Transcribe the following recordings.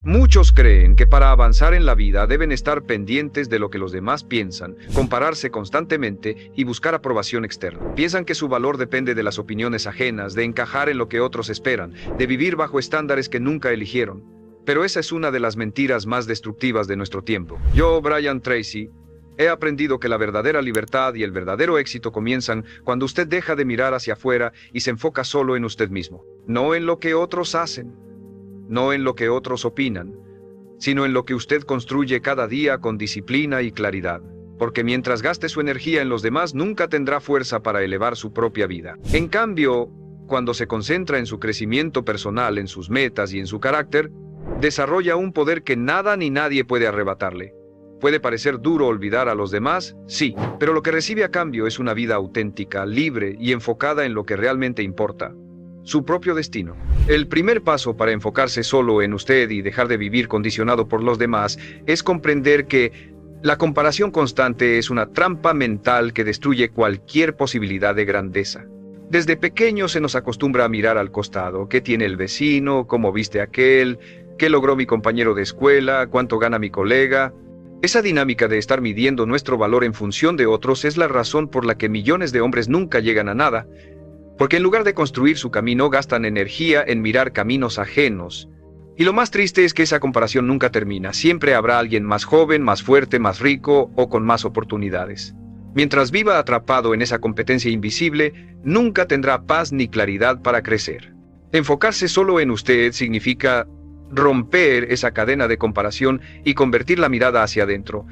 Muchos creen que para avanzar en la vida deben estar pendientes de lo que los demás piensan, compararse constantemente y buscar aprobación externa. Piensan que su valor depende de las opiniones ajenas, de encajar en lo que otros esperan, de vivir bajo estándares que nunca eligieron. Pero esa es una de las mentiras más destructivas de nuestro tiempo. Yo, Brian Tracy, he aprendido que la verdadera libertad y el verdadero éxito comienzan cuando usted deja de mirar hacia afuera y se enfoca solo en usted mismo, no en lo que otros hacen, no en lo que otros opinan, sino en lo que usted construye cada día con disciplina y claridad. Porque mientras gaste su energía en los demás, nunca tendrá fuerza para elevar su propia vida. En cambio, cuando se concentra en su crecimiento personal, en sus metas y en su carácter, desarrolla un poder que nada ni nadie puede arrebatarle. Puede parecer duro olvidar a los demás, sí, pero lo que recibe a cambio es una vida auténtica, libre y enfocada en lo que realmente importa: su propio destino. El primer paso para enfocarse solo en usted y dejar de vivir condicionado por los demás es comprender que la comparación constante es una trampa mental que destruye cualquier posibilidad de grandeza. Desde pequeño se nos acostumbra a mirar al costado: qué tiene el vecino, cómo viste aquel, qué logró mi compañero de escuela, cuánto gana mi colega. Esa dinámica de estar midiendo nuestro valor en función de otros es la razón por la que millones de hombres nunca llegan a nada. Porque en lugar de construir su camino, gastan energía en mirar caminos ajenos. Y lo más triste es que esa comparación nunca termina. Siempre habrá alguien más joven, más fuerte, más rico o con más oportunidades. Mientras viva atrapado en esa competencia invisible, nunca tendrá paz ni claridad para crecer. Enfocarse solo en usted significa romper esa cadena de comparación y convertir la mirada hacia adentro.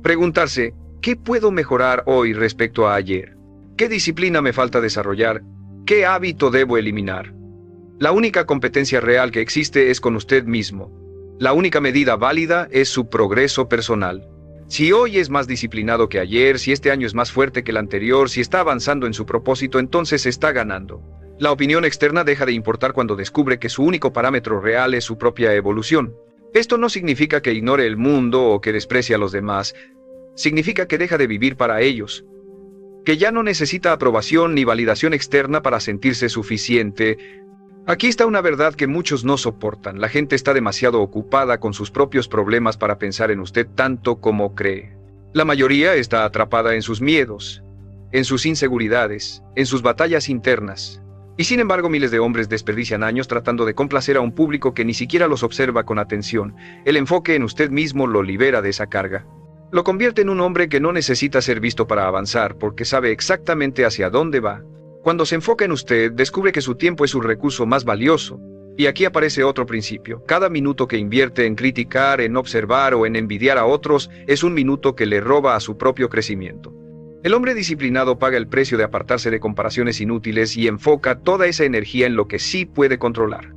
Preguntarse: ¿qué puedo mejorar hoy respecto a ayer? ¿Qué disciplina me falta desarrollar? ¿Qué hábito debo eliminar? La única competencia real que existe es con usted mismo. La única medida válida es su progreso personal. Si hoy es más disciplinado que ayer, si este año es más fuerte que el anterior, si está avanzando en su propósito, entonces está ganando. La opinión externa deja de importar cuando descubre que su único parámetro real es su propia evolución. Esto no significa que ignore el mundo o que desprecie a los demás. Significa que deja de vivir para ellos, que ya no necesita aprobación ni validación externa para sentirse suficiente. Aquí está una verdad que muchos no soportan: la gente está demasiado ocupada con sus propios problemas para pensar en usted tanto como cree. La mayoría está atrapada en sus miedos, en sus inseguridades, en sus batallas internas. Y sin embargo, miles de hombres desperdician años tratando de complacer a un público que ni siquiera los observa con atención. El enfoque en usted mismo lo libera de esa carga. Lo convierte en un hombre que no necesita ser visto para avanzar, porque sabe exactamente hacia dónde va. Cuando se enfoca en usted, descubre que su tiempo es su recurso más valioso. Y aquí aparece otro principio: cada minuto que invierte en criticar, en observar o en envidiar a otros es un minuto que le roba a su propio crecimiento. El hombre disciplinado paga el precio de apartarse de comparaciones inútiles y enfoca toda esa energía en lo que sí puede controlar: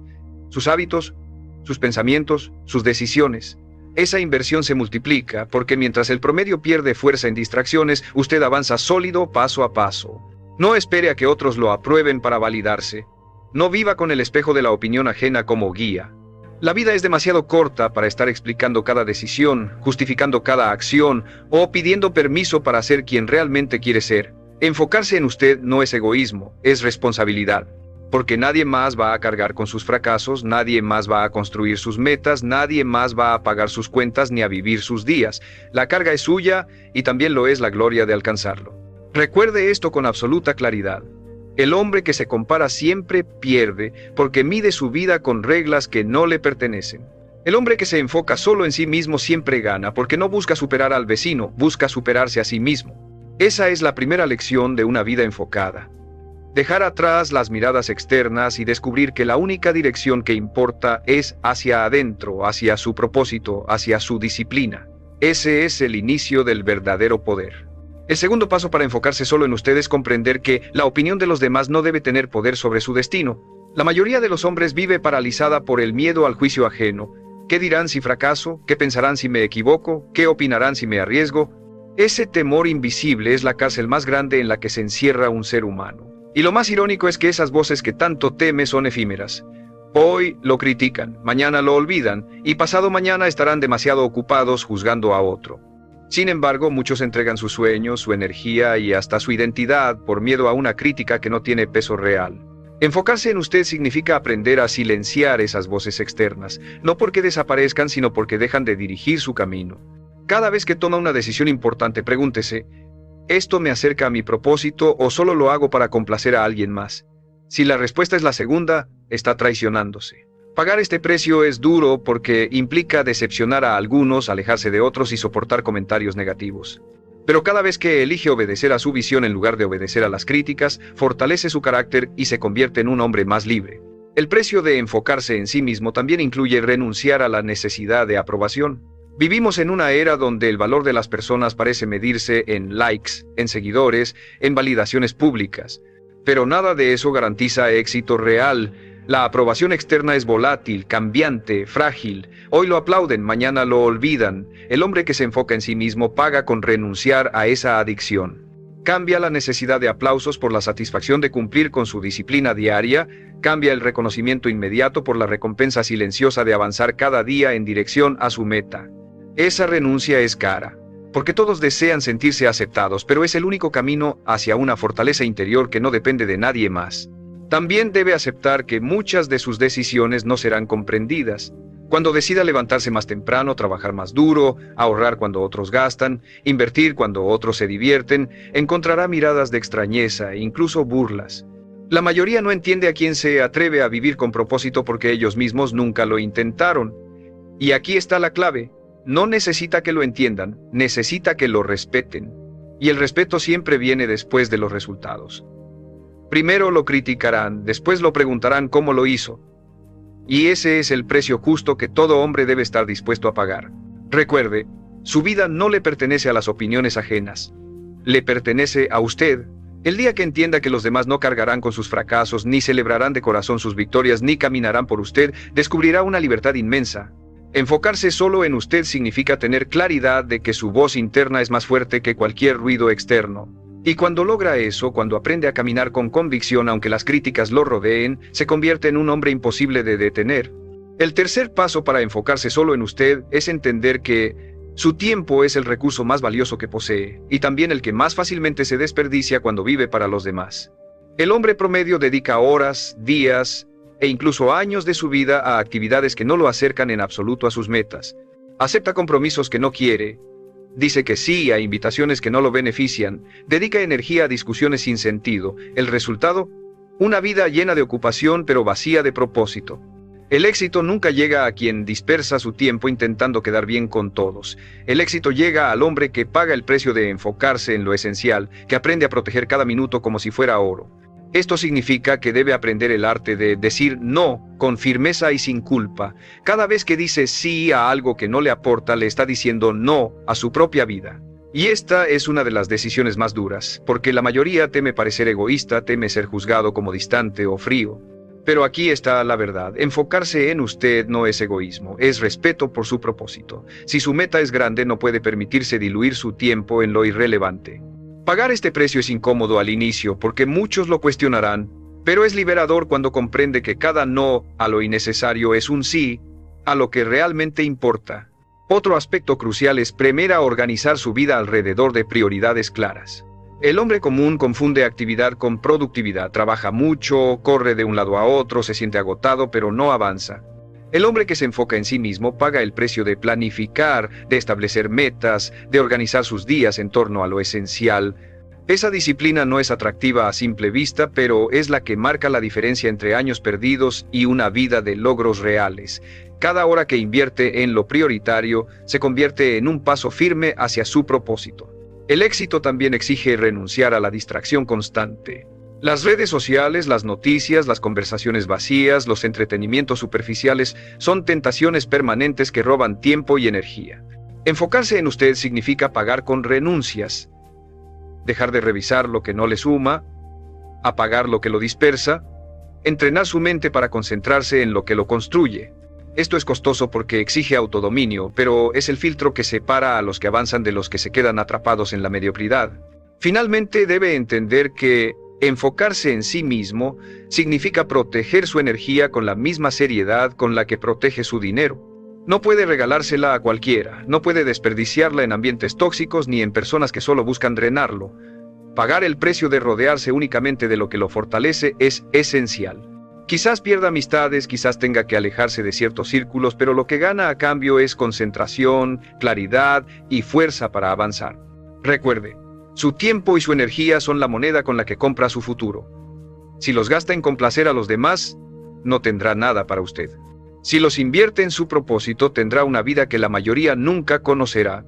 sus hábitos, sus pensamientos, sus decisiones. Esa inversión se multiplica, porque mientras el promedio pierde fuerza en distracciones, usted avanza sólido paso a paso. No espere a que otros lo aprueben para validarse. No viva con el espejo de la opinión ajena como guía. La vida es demasiado corta para estar explicando cada decisión, justificando cada acción o pidiendo permiso para ser quien realmente quiere ser. Enfocarse en usted no es egoísmo, es responsabilidad. Porque nadie más va a cargar con sus fracasos, nadie más va a construir sus metas, nadie más va a pagar sus cuentas ni a vivir sus días. La carga es suya y también lo es la gloria de alcanzarlo. Recuerde esto con absoluta claridad: el hombre que se compara siempre pierde, porque mide su vida con reglas que no le pertenecen. El hombre que se enfoca solo en sí mismo siempre gana, porque no busca superar al vecino, busca superarse a sí mismo. Esa es la primera lección de una vida enfocada. Dejar atrás las miradas externas y descubrir que la única dirección que importa es hacia adentro, hacia su propósito, hacia su disciplina. Ese es el inicio del verdadero poder. El segundo paso para enfocarse solo en usted es comprender que la opinión de los demás no debe tener poder sobre su destino. La mayoría de los hombres vive paralizada por el miedo al juicio ajeno. ¿Qué dirán si fracaso? ¿Qué pensarán si me equivoco? ¿Qué opinarán si me arriesgo? Ese temor invisible es la cárcel más grande en la que se encierra un ser humano. Y lo más irónico es que esas voces que tanto teme son efímeras. Hoy lo critican, mañana lo olvidan, y pasado mañana estarán demasiado ocupados juzgando a otro. Sin embargo, muchos entregan sus sueños, su energía y hasta su identidad por miedo a una crítica que no tiene peso real. Enfocarse en usted significa aprender a silenciar esas voces externas, no porque desaparezcan, sino porque dejan de dirigir su camino. Cada vez que toma una decisión importante, pregúntese, ¿esto me acerca a mi propósito o solo lo hago para complacer a alguien más? Si la respuesta es la segunda, está traicionándose. Pagar este precio es duro porque implica decepcionar a algunos, alejarse de otros y soportar comentarios negativos. Pero cada vez que elige obedecer a su visión en lugar de obedecer a las críticas, fortalece su carácter y se convierte en un hombre más libre. El precio de enfocarse en sí mismo también incluye renunciar a la necesidad de aprobación. Vivimos en una era donde el valor de las personas parece medirse en likes, en seguidores, en validaciones públicas. Pero nada de eso garantiza éxito real. La aprobación externa es volátil, cambiante, frágil. Hoy lo aplauden, mañana lo olvidan. El hombre que se enfoca en sí mismo paga con renunciar a esa adicción. Cambia la necesidad de aplausos por la satisfacción de cumplir con su disciplina diaria, cambia el reconocimiento inmediato por la recompensa silenciosa de avanzar cada día en dirección a su meta. Esa renuncia es cara, porque todos desean sentirse aceptados, pero es el único camino hacia una fortaleza interior que no depende de nadie más. También debe aceptar que muchas de sus decisiones no serán comprendidas. Cuando decida levantarse más temprano, trabajar más duro, ahorrar cuando otros gastan, invertir cuando otros se divierten, encontrará miradas de extrañeza e incluso burlas. La mayoría no entiende a quién se atreve a vivir con propósito porque ellos mismos nunca lo intentaron. Y aquí está la clave. No necesita que lo entiendan, necesita que lo respeten. Y el respeto siempre viene después de los resultados. Primero lo criticarán, después lo preguntarán cómo lo hizo. Y ese es el precio justo que todo hombre debe estar dispuesto a pagar. Recuerde, su vida no le pertenece a las opiniones ajenas. Le pertenece a usted. El día que entienda que los demás no cargarán con sus fracasos, ni celebrarán de corazón sus victorias, ni caminarán por usted, descubrirá una libertad inmensa. Enfocarse solo en usted significa tener claridad de que su voz interna es más fuerte que cualquier ruido externo. Y cuando logra eso, cuando aprende a caminar con convicción aunque las críticas lo rodeen, se convierte en un hombre imposible de detener. El tercer paso para enfocarse solo en usted es entender que su tiempo es el recurso más valioso que posee, y también el que más fácilmente se desperdicia cuando vive para los demás. El hombre promedio dedica horas, días e incluso años de su vida a actividades que no lo acercan en absoluto a sus metas. Acepta compromisos que no quiere. Dice que sí a invitaciones que no lo benefician, dedica energía a discusiones sin sentido. El resultado, una vida llena de ocupación pero vacía de propósito. El éxito nunca llega a quien dispersa su tiempo intentando quedar bien con todos. El éxito llega al hombre que paga el precio de enfocarse en lo esencial, que aprende a proteger cada minuto como si fuera oro. Esto significa que debe aprender el arte de decir no con firmeza y sin culpa. Cada vez que dice sí a algo que no le aporta, le está diciendo no a su propia vida. Y esta es una de las decisiones más duras, porque la mayoría teme parecer egoísta, teme ser juzgado como distante o frío. Pero aquí está la verdad. Enfocarse en usted no es egoísmo, es respeto por su propósito. Si su meta es grande, no puede permitirse diluir su tiempo en lo irrelevante. Pagar este precio es incómodo al inicio porque muchos lo cuestionarán, pero es liberador cuando comprende que cada no a lo innecesario es un sí a lo que realmente importa. Otro aspecto crucial es aprender a organizar su vida alrededor de prioridades claras. El hombre común confunde actividad con productividad, trabaja mucho, corre de un lado a otro, se siente agotado, pero no avanza. El hombre que se enfoca en sí mismo paga el precio de planificar, de establecer metas, de organizar sus días en torno a lo esencial. Esa disciplina no es atractiva a simple vista, pero es la que marca la diferencia entre años perdidos y una vida de logros reales. Cada hora que invierte en lo prioritario se convierte en un paso firme hacia su propósito. El éxito también exige renunciar a la distracción constante. Las redes sociales, las noticias, las conversaciones vacías, los entretenimientos superficiales son tentaciones permanentes que roban tiempo y energía. Enfocarse en usted significa pagar con renuncias. Dejar de revisar lo que no le suma, apagar lo que lo dispersa, entrenar su mente para concentrarse en lo que lo construye. Esto es costoso porque exige autodominio, pero es el filtro que separa a los que avanzan de los que se quedan atrapados en la mediocridad. Finalmente, debe entender que enfocarse en sí mismo significa proteger su energía con la misma seriedad con la que protege su dinero. No puede regalársela a cualquiera, no puede desperdiciarla en ambientes tóxicos ni en personas que solo buscan drenarlo. Pagar el precio de rodearse únicamente de lo que lo fortalece es esencial. Quizás pierda amistades, quizás tenga que alejarse de ciertos círculos, pero lo que gana a cambio es concentración, claridad y fuerza para avanzar. Recuerde, su tiempo y su energía son la moneda con la que compra su futuro. Si los gasta en complacer a los demás, no tendrá nada para usted. Si los invierte en su propósito, tendrá una vida que la mayoría nunca conocerá.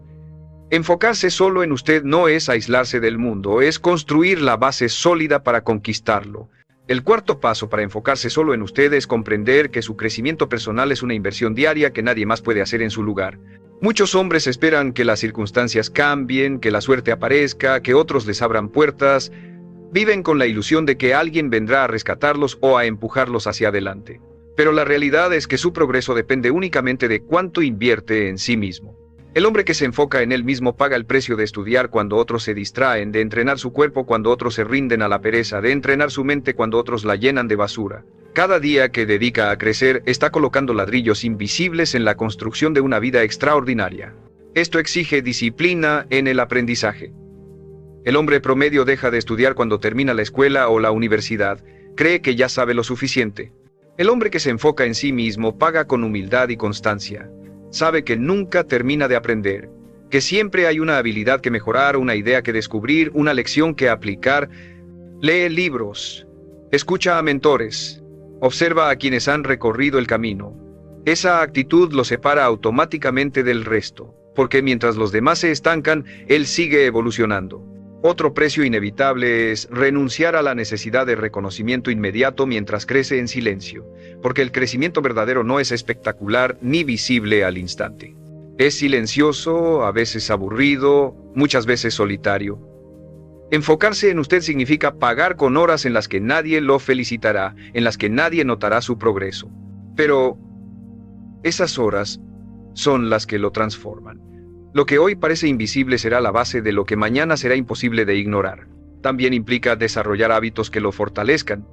Enfocarse solo en usted no es aislarse del mundo, es construir la base sólida para conquistarlo. El cuarto paso para enfocarse solo en usted es comprender que su crecimiento personal es una inversión diaria que nadie más puede hacer en su lugar. Muchos hombres esperan que las circunstancias cambien, que la suerte aparezca, que otros les abran puertas. Viven con la ilusión de que alguien vendrá a rescatarlos o a empujarlos hacia adelante. Pero la realidad es que su progreso depende únicamente de cuánto invierte en sí mismo. El hombre que se enfoca en él mismo paga el precio de estudiar cuando otros se distraen, de entrenar su cuerpo cuando otros se rinden a la pereza, de entrenar su mente cuando otros la llenan de basura. Cada día que dedica a crecer está colocando ladrillos invisibles en la construcción de una vida extraordinaria. Esto exige disciplina en el aprendizaje. El hombre promedio deja de estudiar cuando termina la escuela o la universidad. Cree que ya sabe lo suficiente. El hombre que se enfoca en sí mismo paga con humildad y constancia. Sabe que nunca termina de aprender, que siempre hay una habilidad que mejorar, una idea que descubrir, una lección que aplicar. Lee libros, escucha a mentores, observa a quienes han recorrido el camino. Esa actitud lo separa automáticamente del resto, porque mientras los demás se estancan, él sigue evolucionando. Otro precio inevitable es renunciar a la necesidad de reconocimiento inmediato mientras crece en silencio, porque el crecimiento verdadero no es espectacular ni visible al instante. Es silencioso, a veces aburrido, muchas veces solitario. Enfocarse en usted significa pagar con horas en las que nadie lo felicitará, en las que nadie notará su progreso. Pero esas horas son las que lo transforman. Lo que hoy parece invisible será la base de lo que mañana será imposible de ignorar. También implica desarrollar hábitos que lo fortalezcan,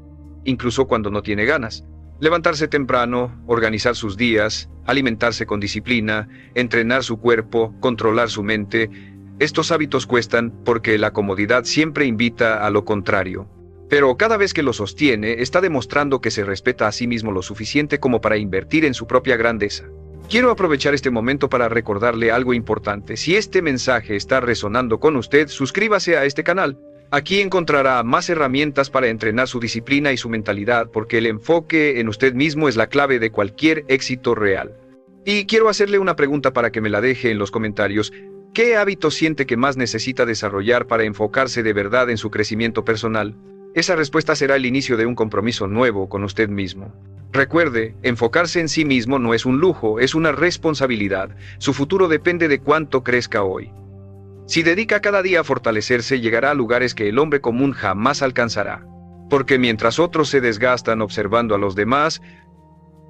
incluso cuando no tiene ganas. Levantarse temprano, organizar sus días, alimentarse con disciplina, entrenar su cuerpo, controlar su mente. Estos hábitos cuestan porque la comodidad siempre invita a lo contrario. Pero cada vez que lo sostiene, está demostrando que se respeta a sí mismo lo suficiente como para invertir en su propia grandeza. Quiero aprovechar este momento para recordarle algo importante. Si este mensaje está resonando con usted, suscríbase a este canal. Aquí encontrará más herramientas para entrenar su disciplina y su mentalidad, porque el enfoque en usted mismo es la clave de cualquier éxito real. Y quiero hacerle una pregunta para que me la deje en los comentarios. ¿Qué hábito siente que más necesita desarrollar para enfocarse de verdad en su crecimiento personal? Esa respuesta será el inicio de un compromiso nuevo con usted mismo. Recuerde, enfocarse en sí mismo no es un lujo, es una responsabilidad. Su futuro depende de cuánto crezca hoy. Si dedica cada día a fortalecerse, llegará a lugares que el hombre común jamás alcanzará. Porque mientras otros se desgastan observando a los demás,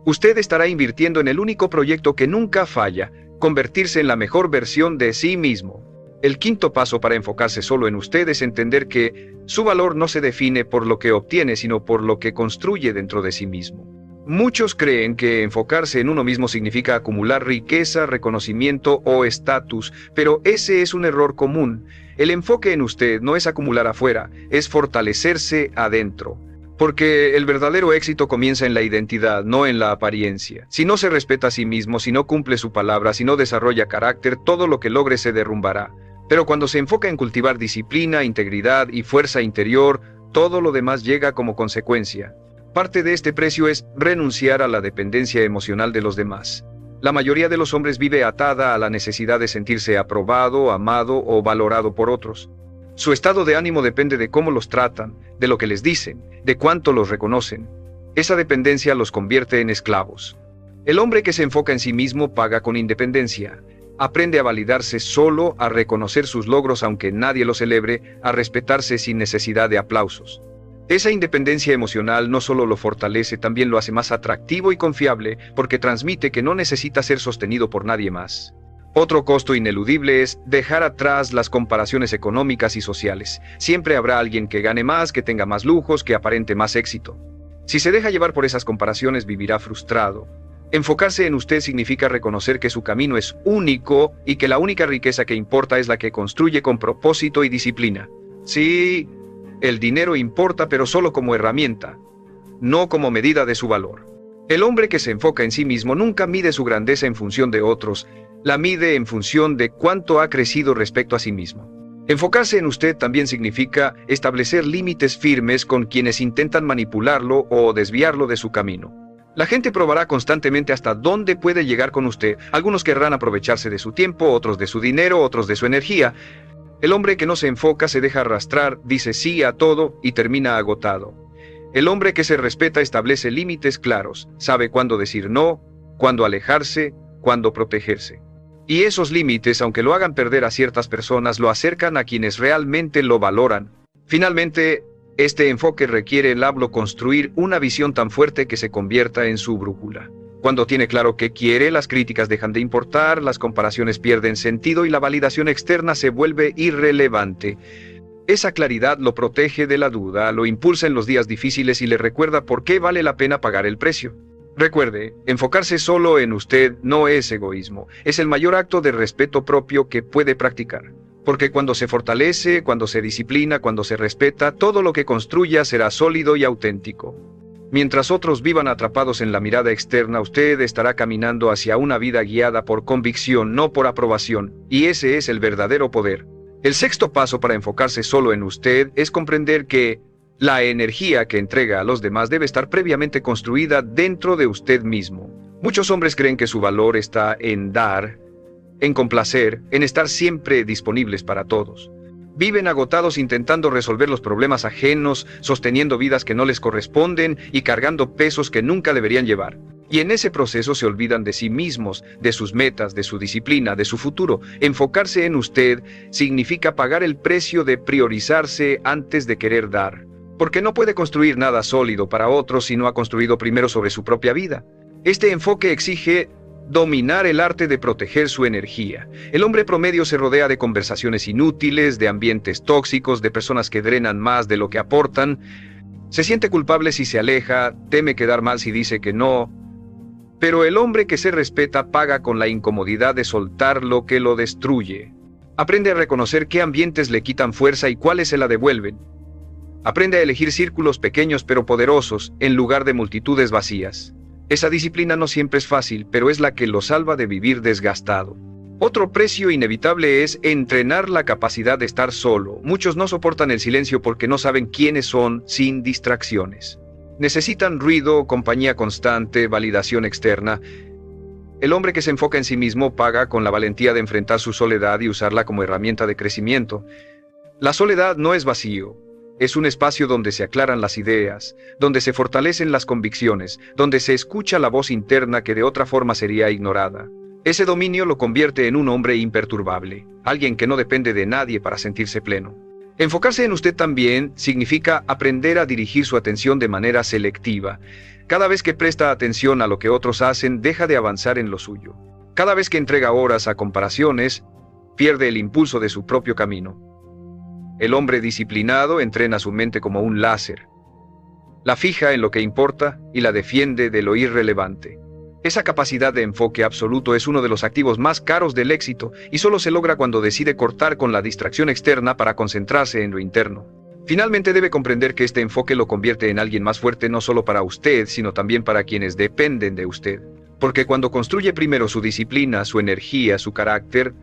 usted estará invirtiendo en el único proyecto que nunca falla, convertirse en la mejor versión de sí mismo. El quinto paso para enfocarse solo en usted es entender que su valor no se define por lo que obtiene, sino por lo que construye dentro de sí mismo. Muchos creen que enfocarse en uno mismo significa acumular riqueza, reconocimiento o estatus, pero ese es un error común. El enfoque en usted no es acumular afuera, es fortalecerse adentro. Porque el verdadero éxito comienza en la identidad, no en la apariencia. Si no se respeta a sí mismo, si no cumple su palabra, si no desarrolla carácter, todo lo que logre se derrumbará. Pero cuando se enfoca en cultivar disciplina, integridad y fuerza interior, todo lo demás llega como consecuencia. Parte de este precio es renunciar a la dependencia emocional de los demás. La mayoría de los hombres vive atada a la necesidad de sentirse aprobado, amado o valorado por otros. Su estado de ánimo depende de cómo los tratan, de lo que les dicen, de cuánto los reconocen. Esa dependencia los convierte en esclavos. El hombre que se enfoca en sí mismo paga con independencia. Aprende a validarse solo, a reconocer sus logros aunque nadie los celebre, a respetarse sin necesidad de aplausos. Esa independencia emocional no solo lo fortalece, también lo hace más atractivo y confiable, porque transmite que no necesita ser sostenido por nadie más. Otro costo ineludible es dejar atrás las comparaciones económicas y sociales. Siempre habrá alguien que gane más, que tenga más lujos, que aparente más éxito. Si se deja llevar por esas comparaciones, vivirá frustrado. Enfocarse en usted significa reconocer que su camino es único y que la única riqueza que importa es la que construye con propósito y disciplina. Sí, el dinero importa, pero solo como herramienta, no como medida de su valor. El hombre que se enfoca en sí mismo nunca mide su grandeza en función de otros, la mide en función de cuánto ha crecido respecto a sí mismo. Enfocarse en usted también significa establecer límites firmes con quienes intentan manipularlo o desviarlo de su camino. La gente probará constantemente hasta dónde puede llegar con usted. Algunos querrán aprovecharse de su tiempo, otros de su dinero, otros de su energía. El hombre que no se enfoca se deja arrastrar, dice sí a todo y termina agotado. El hombre que se respeta establece límites claros, sabe cuándo decir no, cuándo alejarse, cuándo protegerse. Y esos límites, aunque lo hagan perder a ciertas personas, lo acercan a quienes realmente lo valoran. Finalmente, este enfoque requiere el hablo construir una visión tan fuerte que se convierta en su brújula. Cuando tiene claro qué quiere, las críticas dejan de importar, las comparaciones pierden sentido y la validación externa se vuelve irrelevante. Esa claridad lo protege de la duda, lo impulsa en los días difíciles y le recuerda por qué vale la pena pagar el precio. Recuerde, enfocarse solo en usted no es egoísmo, es el mayor acto de respeto propio que puede practicar. Porque cuando se fortalece, cuando se disciplina, cuando se respeta, todo lo que construya será sólido y auténtico. Mientras otros vivan atrapados en la mirada externa, usted estará caminando hacia una vida guiada por convicción, no por aprobación, y ese es el verdadero poder. El sexto paso para enfocarse solo en usted es comprender que la energía que entrega a los demás debe estar previamente construida dentro de usted mismo. Muchos hombres creen que su valor está en dar, en complacer, en estar siempre disponibles para todos. Viven agotados intentando resolver los problemas ajenos, sosteniendo vidas que no les corresponden y cargando pesos que nunca deberían llevar. Y en ese proceso se olvidan de sí mismos, de sus metas, de su disciplina, de su futuro. Enfocarse en usted significa pagar el precio de priorizarse antes de querer dar. Porque no puede construir nada sólido para otros si no ha construido primero sobre su propia vida. Este enfoque exige dominar el arte de proteger su energía. El hombre promedio se rodea de conversaciones inútiles, de ambientes tóxicos, de personas que drenan más de lo que aportan. Se siente culpable si se aleja, teme quedar mal si dice que no. Pero el hombre que se respeta paga con la incomodidad de soltar lo que lo destruye. Aprende a reconocer qué ambientes le quitan fuerza y cuáles se la devuelven. Aprende a elegir círculos pequeños pero poderosos en lugar de multitudes vacías. Esa disciplina no siempre es fácil, pero es la que lo salva de vivir desgastado. Otro precio inevitable es entrenar la capacidad de estar solo. Muchos no soportan el silencio porque no saben quiénes son sin distracciones. Necesitan ruido, compañía constante, validación externa. El hombre que se enfoca en sí mismo paga con la valentía de enfrentar su soledad y usarla como herramienta de crecimiento. La soledad no es vacío. Es un espacio donde se aclaran las ideas, donde se fortalecen las convicciones, donde se escucha la voz interna que de otra forma sería ignorada. Ese dominio lo convierte en un hombre imperturbable, alguien que no depende de nadie para sentirse pleno. Enfocarse en usted también significa aprender a dirigir su atención de manera selectiva. Cada vez que presta atención a lo que otros hacen, deja de avanzar en lo suyo. Cada vez que entrega horas a comparaciones, pierde el impulso de su propio camino. El hombre disciplinado entrena su mente como un láser. La fija en lo que importa y la defiende de lo irrelevante. Esa capacidad de enfoque absoluto es uno de los activos más caros del éxito y solo se logra cuando decide cortar con la distracción externa para concentrarse en lo interno. Finalmente debe comprender que este enfoque lo convierte en alguien más fuerte no solo para usted, sino también para quienes dependen de usted. Porque cuando construye primero su disciplina, su energía, su carácter,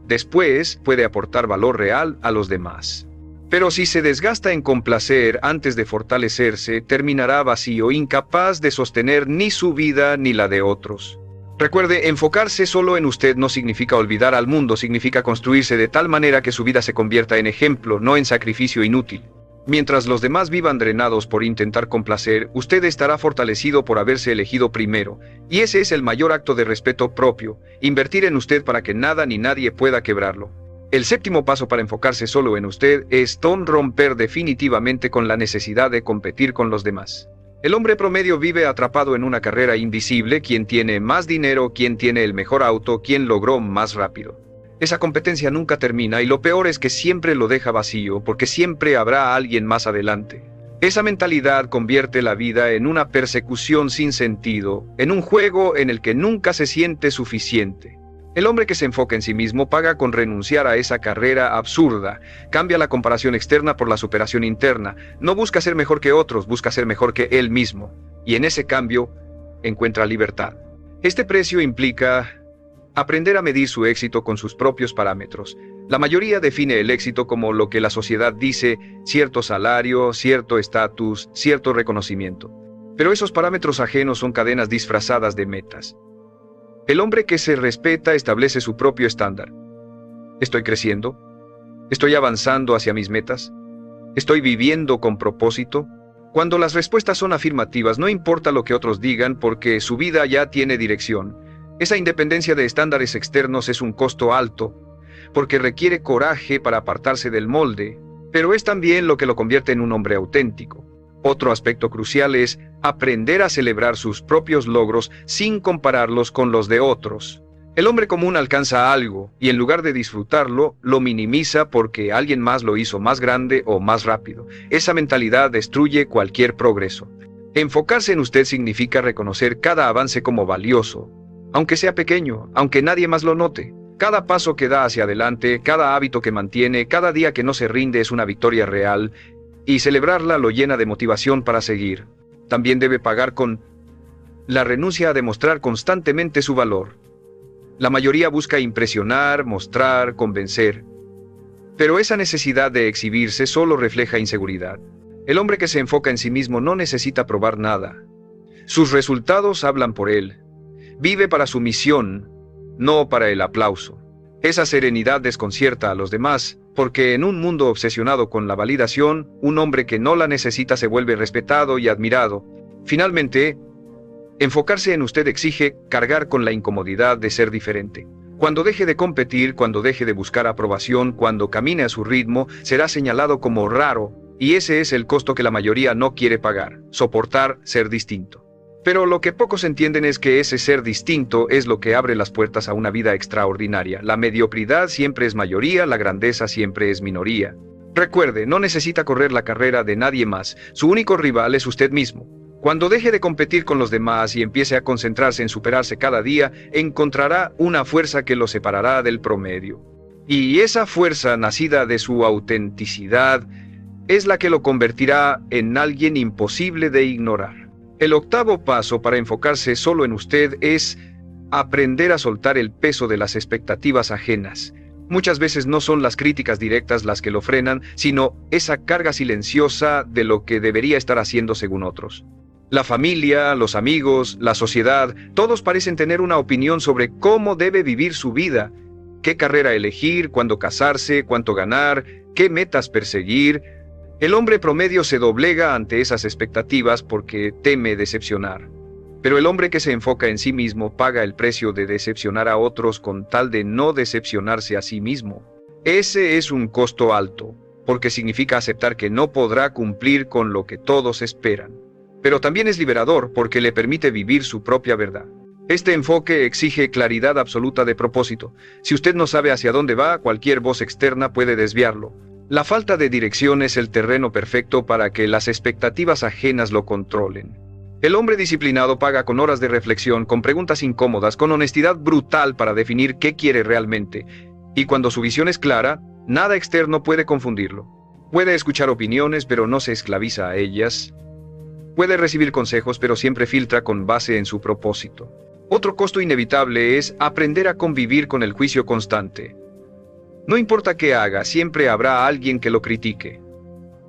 después puede aportar valor real a los demás. Pero si se desgasta en complacer antes de fortalecerse, terminará vacío, incapaz de sostener ni su vida ni la de otros. Recuerde, enfocarse solo en usted no significa olvidar al mundo, significa construirse de tal manera que su vida se convierta en ejemplo, no en sacrificio inútil. Mientras los demás vivan drenados por intentar complacer, usted estará fortalecido por haberse elegido primero. Y ese es el mayor acto de respeto propio, invertir en usted para que nada ni nadie pueda quebrarlo. El séptimo paso para enfocarse solo en usted es romper definitivamente con la necesidad de competir con los demás. El hombre promedio vive atrapado en una carrera invisible, quien tiene más dinero, quien tiene el mejor auto, quien logró más rápido. Esa competencia nunca termina y lo peor es que siempre lo deja vacío, porque siempre habrá alguien más adelante. Esa mentalidad convierte la vida en una persecución sin sentido, en un juego en el que nunca se siente suficiente. El hombre que se enfoca en sí mismo paga con renunciar a esa carrera absurda, cambia la comparación externa por la superación interna, no busca ser mejor que otros, busca ser mejor que él mismo, y en ese cambio encuentra libertad. Este precio implica aprender a medir su éxito con sus propios parámetros. La mayoría define el éxito como lo que la sociedad dice, cierto salario, cierto estatus, cierto reconocimiento. Pero esos parámetros ajenos son cadenas disfrazadas de metas. El hombre que se respeta establece su propio estándar. ¿Estoy creciendo? ¿Estoy avanzando hacia mis metas? ¿Estoy viviendo con propósito? Cuando las respuestas son afirmativas, no importa lo que otros digan porque su vida ya tiene dirección. Esa independencia de estándares externos es un costo alto, porque requiere coraje para apartarse del molde, pero es también lo que lo convierte en un hombre auténtico. Otro aspecto crucial es aprender a celebrar sus propios logros sin compararlos con los de otros. El hombre común alcanza algo y en lugar de disfrutarlo, lo minimiza porque alguien más lo hizo más grande o más rápido. Esa mentalidad destruye cualquier progreso. Enfocarse en usted significa reconocer cada avance como valioso, aunque sea pequeño, aunque nadie más lo note. Cada paso que da hacia adelante, cada hábito que mantiene, cada día que no se rinde es una victoria real, y celebrarla lo llena de motivación para seguir. También debe pagar con la renuncia a demostrar constantemente su valor. La mayoría busca impresionar, mostrar, convencer. Pero esa necesidad de exhibirse solo refleja inseguridad. El hombre que se enfoca en sí mismo no necesita probar nada. Sus resultados hablan por él. Vive para su misión, no para el aplauso. Esa serenidad desconcierta a los demás, porque en un mundo obsesionado con la validación, un hombre que no la necesita se vuelve respetado y admirado. Finalmente, enfocarse en usted exige cargar con la incomodidad de ser diferente. Cuando deje de competir, cuando deje de buscar aprobación, cuando camine a su ritmo, será señalado como raro, y ese es el costo que la mayoría no quiere pagar, soportar ser distinto. Pero lo que pocos entienden es que ese ser distinto es lo que abre las puertas a una vida extraordinaria. La mediocridad siempre es mayoría, la grandeza siempre es minoría. Recuerde, no necesita correr la carrera de nadie más, su único rival es usted mismo. Cuando deje de competir con los demás y empiece a concentrarse en superarse cada día, encontrará una fuerza que lo separará del promedio. Y esa fuerza nacida de su autenticidad es la que lo convertirá en alguien imposible de ignorar. El octavo paso para enfocarse solo en usted es aprender a soltar el peso de las expectativas ajenas. Muchas veces no son las críticas directas las que lo frenan, sino esa carga silenciosa de lo que debería estar haciendo según otros. La familia, los amigos, la sociedad, todos parecen tener una opinión sobre cómo debe vivir su vida, qué carrera elegir, cuándo casarse, cuánto ganar, qué metas perseguir. El hombre promedio se doblega ante esas expectativas porque teme decepcionar. Pero el hombre que se enfoca en sí mismo paga el precio de decepcionar a otros con tal de no decepcionarse a sí mismo. Ese es un costo alto, porque significa aceptar que no podrá cumplir con lo que todos esperan. Pero también es liberador porque le permite vivir su propia verdad. Este enfoque exige claridad absoluta de propósito. Si usted no sabe hacia dónde va, cualquier voz externa puede desviarlo. La falta de dirección es el terreno perfecto para que las expectativas ajenas lo controlen. El hombre disciplinado paga con horas de reflexión, con preguntas incómodas, con honestidad brutal para definir qué quiere realmente. Y cuando su visión es clara, nada externo puede confundirlo. Puede escuchar opiniones, pero no se esclaviza a ellas. Puede recibir consejos, pero siempre filtra con base en su propósito. Otro costo inevitable es aprender a convivir con el juicio constante. No importa qué haga, siempre habrá alguien que lo critique.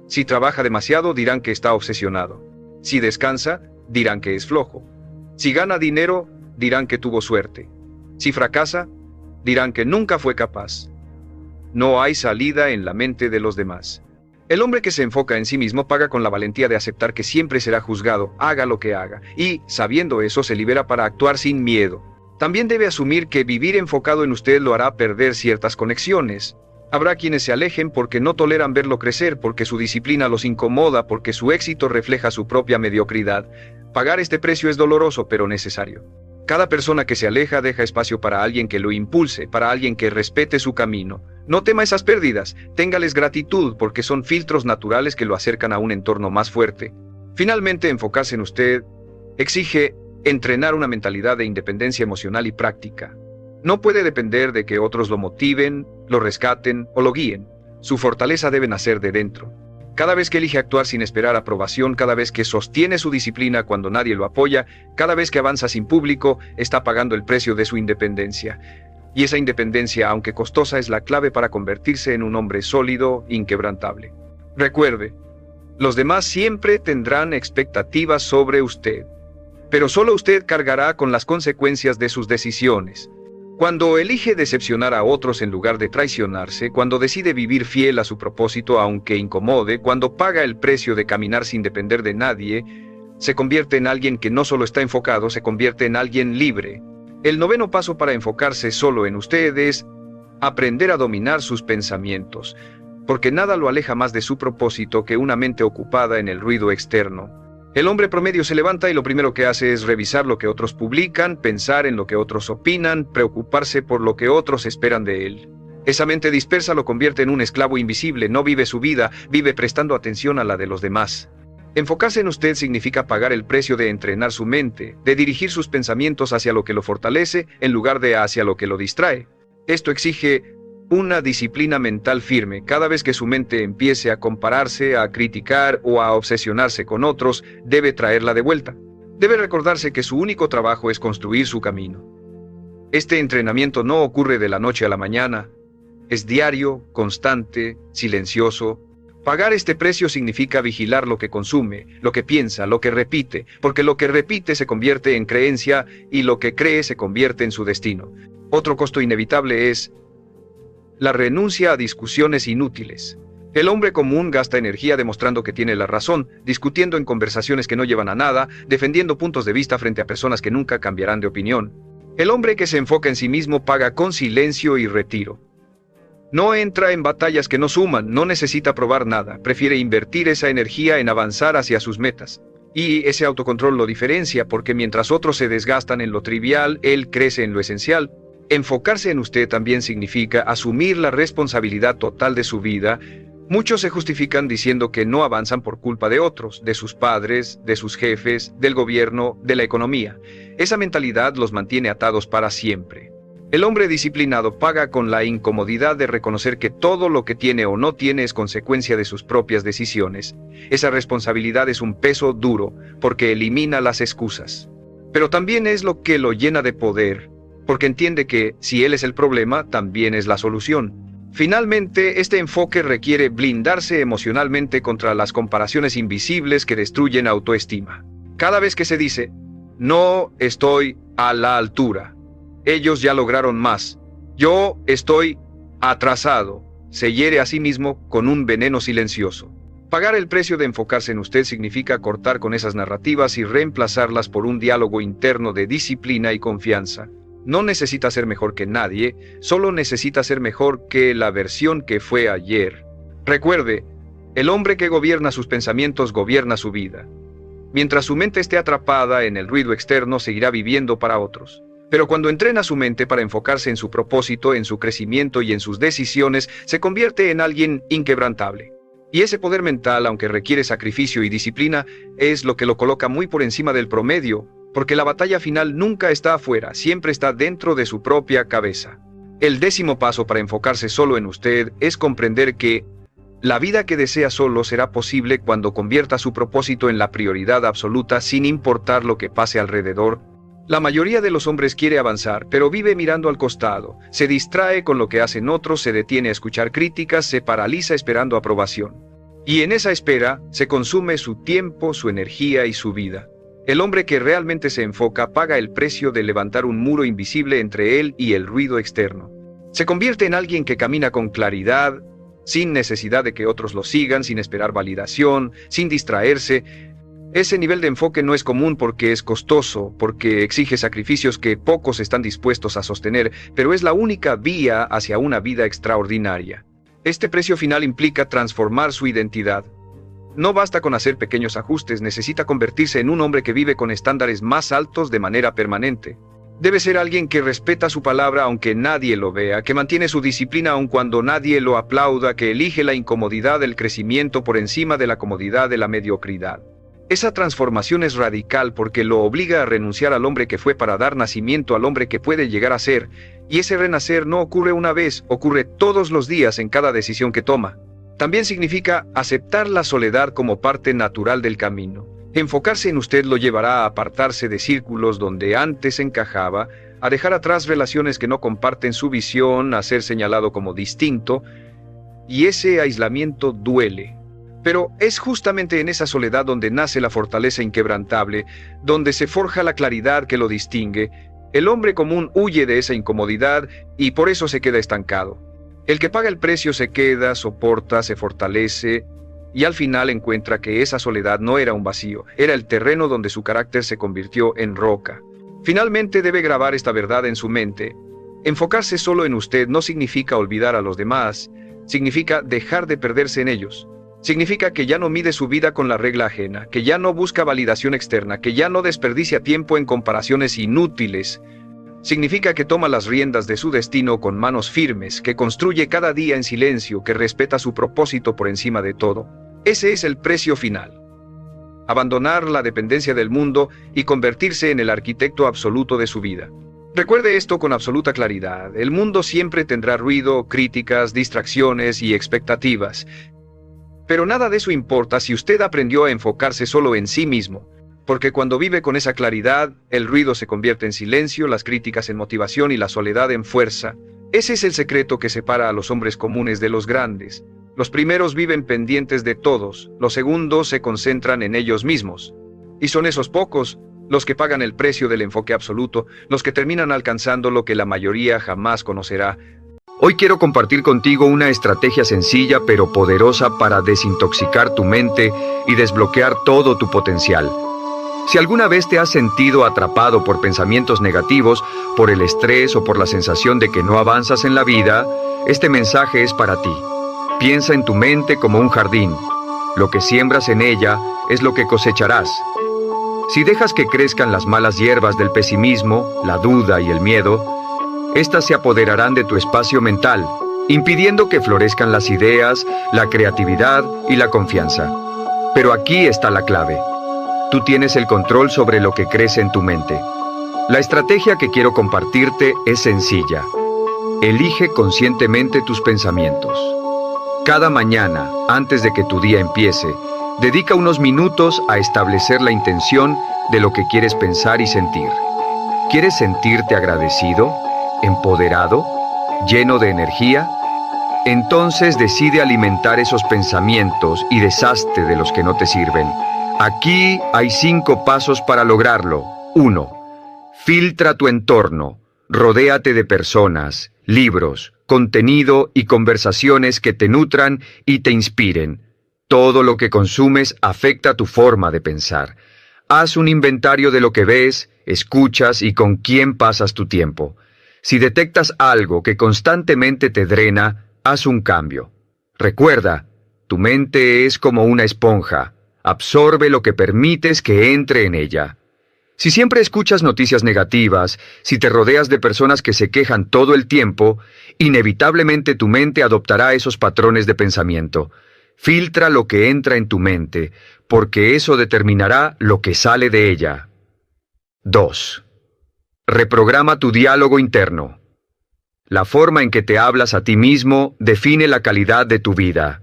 Si trabaja demasiado, dirán que está obsesionado. Si descansa, dirán que es flojo. Si gana dinero, dirán que tuvo suerte. Si fracasa, dirán que nunca fue capaz. No hay salida en la mente de los demás. El hombre que se enfoca en sí mismo paga con la valentía de aceptar que siempre será juzgado, haga lo que haga, y, sabiendo eso, se libera para actuar sin miedo. También debe asumir que vivir enfocado en usted lo hará perder ciertas conexiones. Habrá quienes se alejen porque no toleran verlo crecer, porque su disciplina los incomoda, porque su éxito refleja su propia mediocridad. Pagar este precio es doloroso, pero necesario. Cada persona que se aleja deja espacio para alguien que lo impulse, para alguien que respete su camino. No tema esas pérdidas, téngales gratitud porque son filtros naturales que lo acercan a un entorno más fuerte. Finalmente, enfocarse en usted exige entrenar una mentalidad de independencia emocional y práctica. No puede depender de que otros lo motiven, lo rescaten o lo guíen. Su fortaleza debe nacer de dentro. Cada vez que elige actuar sin esperar aprobación, cada vez que sostiene su disciplina cuando nadie lo apoya, cada vez que avanza sin público, está pagando el precio de su independencia. Y esa independencia, aunque costosa, es la clave para convertirse en un hombre sólido, inquebrantable. Recuerde, los demás siempre tendrán expectativas sobre usted, pero solo usted cargará con las consecuencias de sus decisiones. Cuando elige decepcionar a otros en lugar de traicionarse, cuando decide vivir fiel a su propósito aunque incomode, cuando paga el precio de caminar sin depender de nadie, se convierte en alguien que no solo está enfocado, se convierte en alguien libre. El noveno paso para enfocarse solo en usted es aprender a dominar sus pensamientos, porque nada lo aleja más de su propósito que una mente ocupada en el ruido externo. El hombre promedio se levanta y lo primero que hace es revisar lo que otros publican, pensar en lo que otros opinan, preocuparse por lo que otros esperan de él. Esa mente dispersa lo convierte en un esclavo invisible, no vive su vida, vive prestando atención a la de los demás. Enfocarse en usted significa pagar el precio de entrenar su mente, de dirigir sus pensamientos hacia lo que lo fortalece en lugar de hacia lo que lo distrae. Esto exige una disciplina mental firme. Cada vez que su mente empiece a compararse, a criticar o a obsesionarse con otros, debe traerla de vuelta. Debe recordarse que su único trabajo es construir su camino. Este entrenamiento no ocurre de la noche a la mañana. Es diario, constante, silencioso. Pagar este precio significa vigilar lo que consume, lo que piensa, lo que repite, porque lo que repite se convierte en creencia y lo que cree se convierte en su destino. Otro costo inevitable es la renuncia a discusiones inútiles. El hombre común gasta energía demostrando que tiene la razón, discutiendo en conversaciones que no llevan a nada, defendiendo puntos de vista frente a personas que nunca cambiarán de opinión. El hombre que se enfoca en sí mismo paga con silencio y retiro. No entra en batallas que no suman, no necesita probar nada, prefiere invertir esa energía en avanzar hacia sus metas. Y ese autocontrol lo diferencia porque mientras otros se desgastan en lo trivial, él crece en lo esencial. Enfocarse en usted también significa asumir la responsabilidad total de su vida. Muchos se justifican diciendo que no avanzan por culpa de otros, de sus padres, de sus jefes, del gobierno, de la economía. Esa mentalidad los mantiene atados para siempre. El hombre disciplinado paga con la incomodidad de reconocer que todo lo que tiene o no tiene es consecuencia de sus propias decisiones. Esa responsabilidad es un peso duro, porque elimina las excusas. Pero también es lo que lo llena de poder, porque entiende que, si él es el problema, también es la solución. Finalmente, este enfoque requiere blindarse emocionalmente contra las comparaciones invisibles que destruyen autoestima. Cada vez que se dice, no estoy a la altura, ellos ya lograron más, yo estoy atrasado, se hiere a sí mismo con un veneno silencioso. Pagar el precio de enfocarse en usted significa cortar con esas narrativas y reemplazarlas por un diálogo interno de disciplina y confianza. No necesita ser mejor que nadie, solo necesita ser mejor que la versión que fue ayer. Recuerde, el hombre que gobierna sus pensamientos gobierna su vida. Mientras su mente esté atrapada en el ruido externo, seguirá viviendo para otros. Pero cuando entrena su mente para enfocarse en su propósito, en su crecimiento y en sus decisiones, se convierte en alguien inquebrantable. Y ese poder mental, aunque requiere sacrificio y disciplina, es lo que lo coloca muy por encima del promedio, porque la batalla final nunca está afuera, siempre está dentro de su propia cabeza. El 10º paso para enfocarse solo en usted es comprender que la vida que desea solo será posible cuando convierta su propósito en la prioridad absoluta sin importar lo que pase alrededor. La mayoría de los hombres quiere avanzar, pero vive mirando al costado, se distrae con lo que hacen otros, se detiene a escuchar críticas, se paraliza esperando aprobación. Y en esa espera se consume su tiempo, su energía y su vida. El hombre que realmente se enfoca paga el precio de levantar un muro invisible entre él y el ruido externo. Se convierte en alguien que camina con claridad, sin necesidad de que otros lo sigan, sin esperar validación, sin distraerse. Ese nivel de enfoque no es común porque es costoso, porque exige sacrificios que pocos están dispuestos a sostener, pero es la única vía hacia una vida extraordinaria. Este precio final implica transformar su identidad. No basta con hacer pequeños ajustes, necesita convertirse en un hombre que vive con estándares más altos de manera permanente. Debe ser alguien que respeta su palabra aunque nadie lo vea, que mantiene su disciplina aun cuando nadie lo aplauda, que elige la incomodidad del crecimiento por encima de la comodidad de la mediocridad. Esa transformación es radical porque lo obliga a renunciar al hombre que fue para dar nacimiento al hombre que puede llegar a ser, Y ese renacer no ocurre una vez, ocurre todos los días en cada decisión que toma. También significa aceptar la soledad como parte natural del camino. Enfocarse en usted lo llevará a apartarse de círculos donde antes encajaba, a dejar atrás relaciones que no comparten su visión, a ser señalado como distinto, y ese aislamiento duele. Pero es justamente en esa soledad donde nace la fortaleza inquebrantable, donde se forja la claridad que lo distingue. El hombre común huye de esa incomodidad y por eso se queda estancado. El que paga el precio se queda, soporta, se fortalece y al final encuentra que esa soledad no era un vacío, era el terreno donde su carácter se convirtió en roca. Finalmente debe grabar esta verdad en su mente. Enfocarse solo en usted no significa olvidar a los demás, significa dejar de perderse en ellos. Significa que ya no mide su vida con la regla ajena, que ya no busca validación externa, que ya no desperdicia tiempo en comparaciones inútiles. Significa que toma las riendas de su destino con manos firmes, que construye cada día en silencio, que respeta su propósito por encima de todo. Ese es el precio final. Abandonar la dependencia del mundo y convertirse en el arquitecto absoluto de su vida. Recuerde esto con absoluta claridad. El mundo siempre tendrá ruido, críticas, distracciones y expectativas. Pero nada de eso importa si usted aprendió a enfocarse solo en sí mismo, porque cuando vive con esa claridad, el ruido se convierte en silencio, las críticas en motivación y la soledad en fuerza. Ese es el secreto que separa a los hombres comunes de los grandes. Los primeros viven pendientes de todos, los segundos se concentran en ellos mismos. Y son esos pocos los que pagan el precio del enfoque absoluto, los que terminan alcanzando lo que la mayoría jamás conocerá. Hoy quiero compartir contigo una estrategia sencilla pero poderosa para desintoxicar tu mente y desbloquear todo tu potencial. Si alguna vez te has sentido atrapado por pensamientos negativos, por el estrés o por la sensación de que no avanzas en la vida, este mensaje es para ti. Piensa en tu mente como un jardín. Lo que siembras en ella es lo que cosecharás. Si dejas que crezcan las malas hierbas del pesimismo, la duda y el miedo, estas se apoderarán de tu espacio mental, impidiendo que florezcan las ideas, la creatividad y la confianza. Pero aquí está la clave. Tú tienes el control sobre lo que crece en tu mente. La estrategia que quiero compartirte es sencilla. Elige conscientemente tus pensamientos. Cada mañana, antes de que tu día empiece, dedica unos minutos a establecer la intención de lo que quieres pensar y sentir. ¿Quieres sentirte agradecido, empoderado, lleno de energía? Entonces decide alimentar esos pensamientos y deshazte de los que no te sirven. Aquí hay 5 pasos para lograrlo. 1. Filtra tu entorno. Rodéate de personas, libros, contenido y conversaciones que te nutran y te inspiren. Todo lo que consumes afecta tu forma de pensar. Haz un inventario de lo que ves, escuchas y con quién pasas tu tiempo. Si detectas algo que constantemente te drena, haz un cambio. Recuerda, tu mente es como una esponja. Absorbe lo que permites que entre en ella. Si siempre escuchas noticias negativas, si te rodeas de personas que se quejan todo el tiempo, inevitablemente tu mente adoptará esos patrones de pensamiento. Filtra lo que entra en tu mente, porque eso determinará lo que sale de ella. 2. Reprograma tu diálogo interno. La forma en que te hablas a ti mismo define la calidad de tu vida.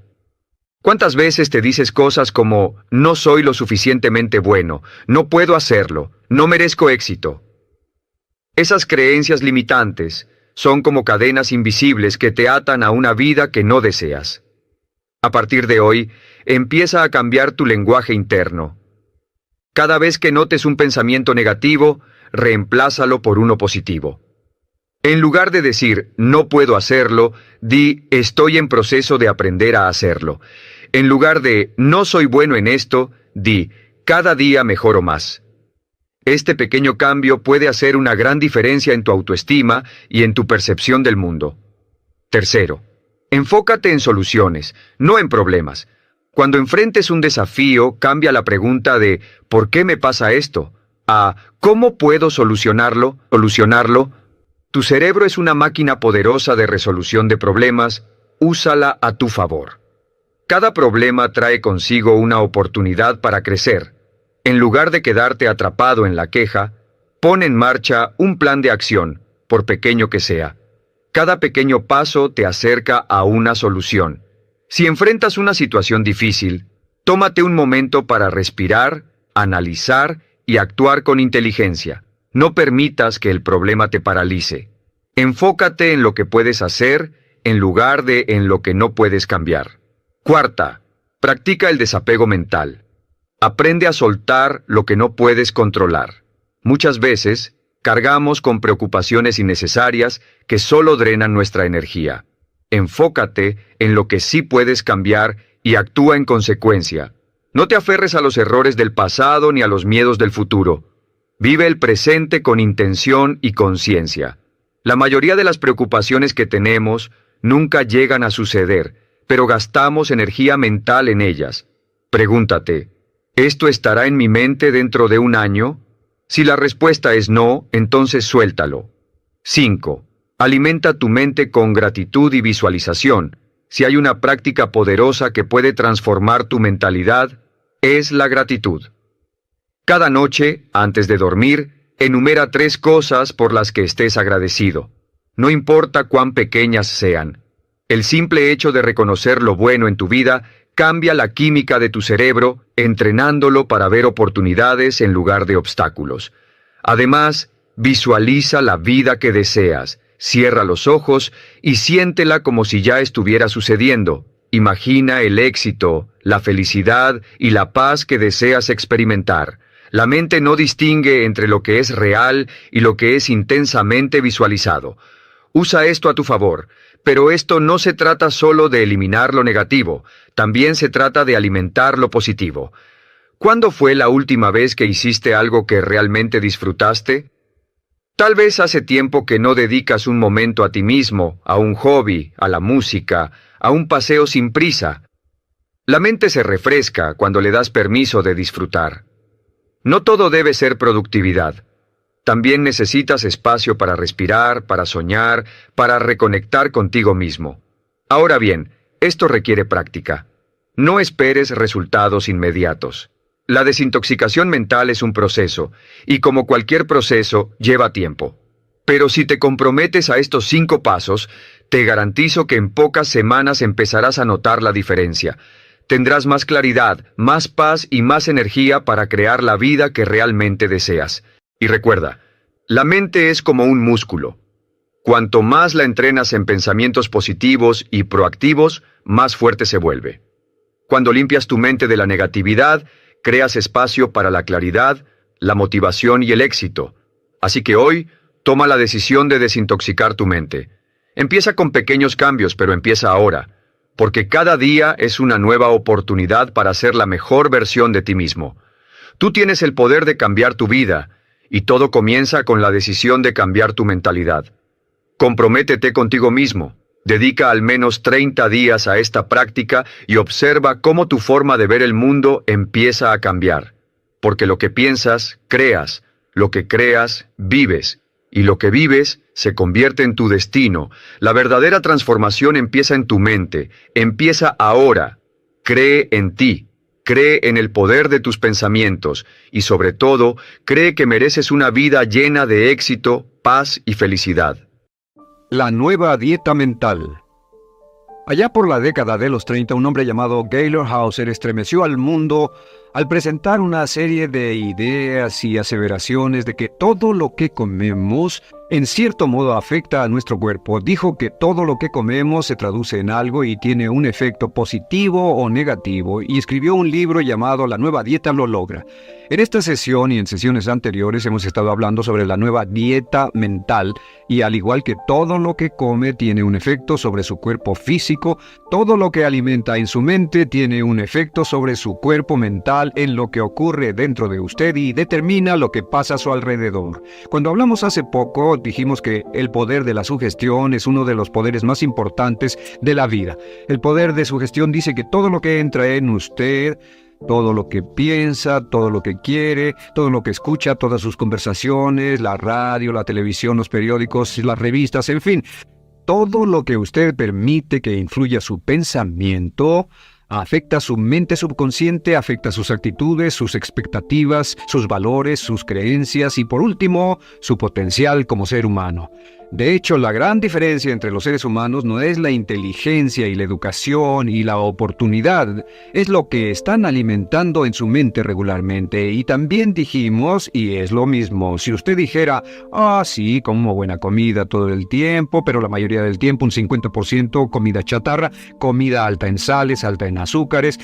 ¿Cuántas veces te dices cosas como no soy lo suficientemente bueno, no puedo hacerlo, no merezco éxito? Esas creencias limitantes son como cadenas invisibles que te atan a una vida que no deseas. A partir de hoy, empieza a cambiar tu lenguaje interno. Cada vez que notes un pensamiento negativo, reemplázalo por uno positivo. En lugar de decir no puedo hacerlo, di estoy en proceso de aprender a hacerlo. En lugar de no soy bueno en esto, di cada día mejoro más. Este pequeño cambio puede hacer una gran diferencia en tu autoestima y en tu percepción del mundo. 3. Enfócate en soluciones, no en problemas. Cuando enfrentes un desafío, cambia la pregunta de ¿por qué me pasa esto? A ¿cómo puedo solucionarlo? Tu cerebro es una máquina poderosa de resolución de problemas, úsala a tu favor. Cada problema trae consigo una oportunidad para crecer. En lugar de quedarte atrapado en la queja, pon en marcha un plan de acción, por pequeño que sea. Cada pequeño paso te acerca a una solución. Si enfrentas una situación difícil, tómate un momento para respirar, analizar y actuar con inteligencia. No permitas que el problema te paralice. Enfócate en lo que puedes hacer en lugar de en lo que no puedes cambiar. Cuarta, practica el desapego mental. Aprende a soltar lo que no puedes controlar. Muchas veces, cargamos con preocupaciones innecesarias que solo drenan nuestra energía. Enfócate en lo que sí puedes cambiar y actúa en consecuencia. No te aferres a los errores del pasado ni a los miedos del futuro. Vive el presente con intención y conciencia. La mayoría de las preocupaciones que tenemos nunca llegan a suceder, pero gastamos energía mental en ellas. Pregúntate, ¿esto estará en mi mente dentro de un año? Si la respuesta es no, entonces suéltalo. 5. Alimenta tu mente con gratitud y visualización. Si hay una práctica poderosa que puede transformar tu mentalidad, es la gratitud. Cada noche, antes de dormir, enumera 3 cosas por las que estés agradecido. No importa cuán pequeñas sean. El simple hecho de reconocer lo bueno en tu vida cambia la química de tu cerebro, entrenándolo para ver oportunidades en lugar de obstáculos. Además, visualiza la vida que deseas. Cierra los ojos y siéntela como si ya estuviera sucediendo. Imagina el éxito, la felicidad y la paz que deseas experimentar. La mente no distingue entre lo que es real y lo que es intensamente visualizado. Usa esto a tu favor, pero esto no se trata solo de eliminar lo negativo, también se trata de alimentar lo positivo. ¿Cuándo fue la última vez que hiciste algo que realmente disfrutaste? Tal vez hace tiempo que no dedicas un momento a ti mismo, a un hobby, a la música, a un paseo sin prisa. La mente se refresca cuando le das permiso de disfrutar. No todo debe ser productividad. También necesitas espacio para respirar, para soñar, para reconectar contigo mismo. Ahora bien, esto requiere práctica. No esperes resultados inmediatos. La desintoxicación mental es un proceso, y como cualquier proceso, lleva tiempo. Pero si te comprometes a estos 5 pasos, te garantizo que en pocas semanas empezarás a notar la diferencia. Tendrás más claridad, más paz y más energía para crear la vida que realmente deseas. Y recuerda, la mente es como un músculo. Cuanto más la entrenas en pensamientos positivos y proactivos, más fuerte se vuelve. Cuando limpias tu mente de la negatividad, creas espacio para la claridad, la motivación y el éxito. Así que hoy, toma la decisión de desintoxicar tu mente. Empieza con pequeños cambios, pero empieza ahora, porque cada día es una nueva oportunidad para ser la mejor versión de ti mismo. Tú tienes el poder de cambiar tu vida, y todo comienza con la decisión de cambiar tu mentalidad. Comprométete contigo mismo. Dedica al menos 30 días a esta práctica y observa cómo tu forma de ver el mundo empieza a cambiar. Porque lo que piensas, creas. Lo que creas, vives. Y lo que vives, se convierte en tu destino. La verdadera transformación empieza en tu mente. Empieza ahora. Cree en ti. Cree en el poder de tus pensamientos. Y sobre todo, cree que mereces una vida llena de éxito, paz y felicidad. La nueva dieta mental. Allá por la década de los 30, un hombre llamado Gaylord Hauser estremeció al mundo al presentar una serie de ideas y aseveraciones de que todo lo que comemos en cierto modo afecta a nuestro cuerpo. Dijo que todo lo que comemos se traduce en algo y tiene un efecto positivo o negativo, y escribió un libro llamado La nueva dieta lo logra. En esta sesión y en sesiones anteriores hemos estado hablando sobre la nueva dieta mental, y al igual que todo lo que come tiene un efecto sobre su cuerpo físico, todo lo que alimenta en su mente tiene un efecto sobre su cuerpo mental, en lo que ocurre dentro de usted y determina lo que pasa a su alrededor. Cuando hablamos hace poco, dijimos que el poder de la sugestión es uno de los poderes más importantes de la vida. El poder de sugestión dice que todo lo que entra en usted, todo lo que piensa, todo lo que quiere, todo lo que escucha, todas sus conversaciones, la radio, la televisión, los periódicos, las revistas, en fin, todo lo que usted permite que influya su pensamiento, afecta su mente subconsciente, afecta sus actitudes, sus expectativas, sus valores, sus creencias y por último, su potencial como ser humano. De hecho, la gran diferencia entre los seres humanos no es la inteligencia y la educación y la oportunidad, es lo que están alimentando en su mente regularmente. Y también dijimos, y es lo mismo, si usted dijera, sí, como buena comida todo el tiempo, pero la mayoría del tiempo, un 50% comida chatarra, comida alta en sales, alta en azúcares,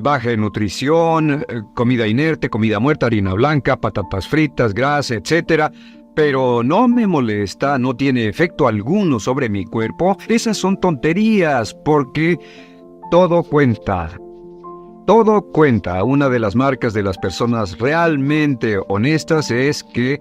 baja en nutrición, comida inerte, comida muerta, harina blanca, patatas fritas, grasa, etcétera, pero no me molesta, no tiene efecto alguno sobre mi cuerpo. Esas son tonterías, porque todo cuenta. Todo cuenta. Una de las marcas de las personas realmente honestas es que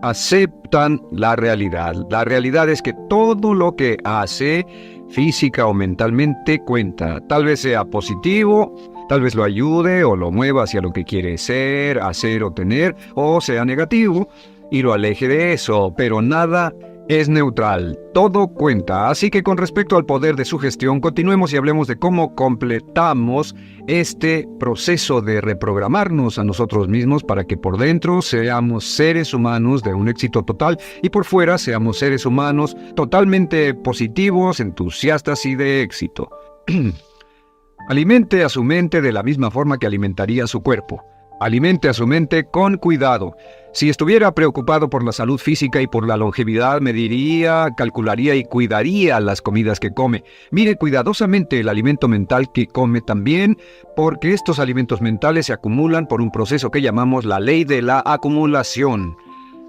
aceptan la realidad. La realidad es que todo lo que hace, física o mentalmente, cuenta. Tal vez sea positivo, tal vez lo ayude o lo mueva hacia lo que quiere ser, hacer o tener, o sea negativo y lo aleje de eso, pero nada es neutral, todo cuenta. Así que con respecto al poder de sugestión, continuemos y hablemos de cómo completamos este proceso de reprogramarnos a nosotros mismos para que por dentro seamos seres humanos de un éxito total y por fuera seamos seres humanos totalmente positivos, entusiastas y de éxito. Alimente a su mente de la misma forma que alimentaría a su cuerpo. Alimente a su mente con cuidado. Si estuviera preocupado por la salud física y por la longevidad, mediría, calcularía y cuidaría las comidas que come. Mire cuidadosamente el alimento mental que come también, porque estos alimentos mentales se acumulan por un proceso que llamamos la ley de la acumulación.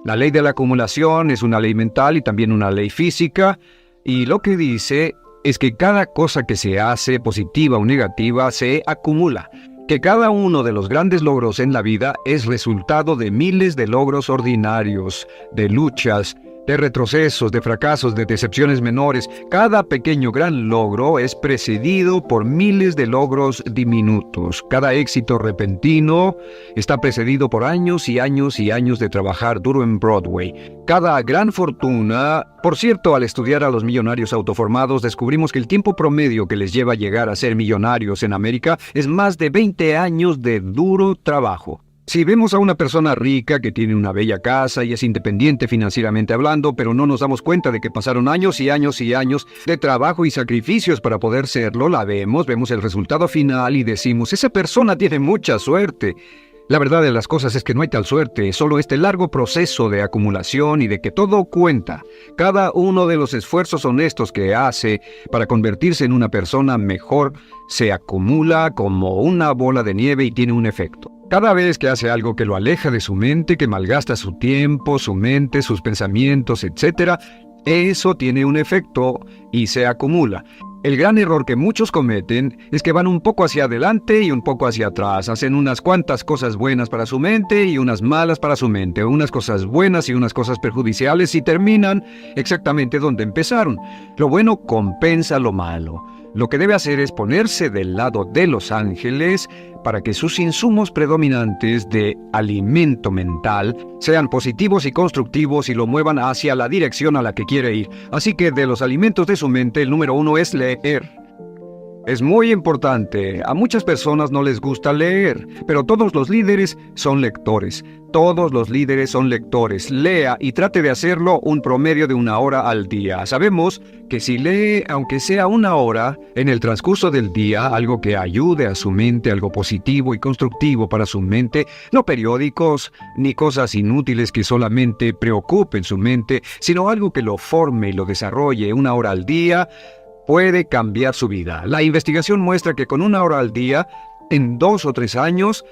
La ley de la acumulación es una ley mental y también una ley física, y lo que dice es que cada cosa que se hace, positiva o negativa, se acumula. Que cada uno de los grandes logros en la vida es resultado de miles de logros ordinarios, de luchas, de retrocesos, de fracasos, de decepciones menores. Cada pequeño gran logro es precedido por miles de logros diminutos. Cada éxito repentino está precedido por años y años y años de trabajar duro en Broadway. Cada gran fortuna... Por cierto, al estudiar a los millonarios autoformados, descubrimos que el tiempo promedio que les lleva a llegar a ser millonarios en América es más de 20 años de duro trabajo. Si vemos a una persona rica que tiene una bella casa y es independiente financieramente hablando, pero no nos damos cuenta de que pasaron años y años y años de trabajo y sacrificios para poder serlo, la vemos el resultado final y decimos, esa persona tiene mucha suerte. La verdad de las cosas es que no hay tal suerte, solo este largo proceso de acumulación y de que todo cuenta. Cada uno de los esfuerzos honestos que hace para convertirse en una persona mejor se acumula como una bola de nieve y tiene un efecto. Cada vez que hace algo que lo aleja de su mente, que malgasta su tiempo, su mente, sus pensamientos, etc., eso tiene un efecto y se acumula. El gran error que muchos cometen es que van un poco hacia adelante y un poco hacia atrás. Hacen unas cuantas cosas buenas para su mente y unas malas para su mente. Unas cosas buenas y unas cosas perjudiciales y terminan exactamente donde empezaron. Lo bueno compensa lo malo. Lo que debe hacer es ponerse del lado de los ángeles para que sus insumos predominantes de alimento mental sean positivos y constructivos y lo muevan hacia la dirección a la que quiere ir. Así que de los alimentos de su mente, el número 1 es leer. Es muy importante. A muchas personas no les gusta leer, pero todos los líderes son lectores. Todos los líderes son lectores. Lea y trate de hacerlo un promedio de 1 hora al día. Sabemos que si lee, aunque sea 1 hora, en el transcurso del día, algo que ayude a su mente, algo positivo y constructivo para su mente, no periódicos ni cosas inútiles que solamente preocupen su mente, sino algo que lo forme y lo desarrolle 1 hora al día, puede cambiar su vida. La investigación muestra que con 1 hora al día, en 2 o 3 años,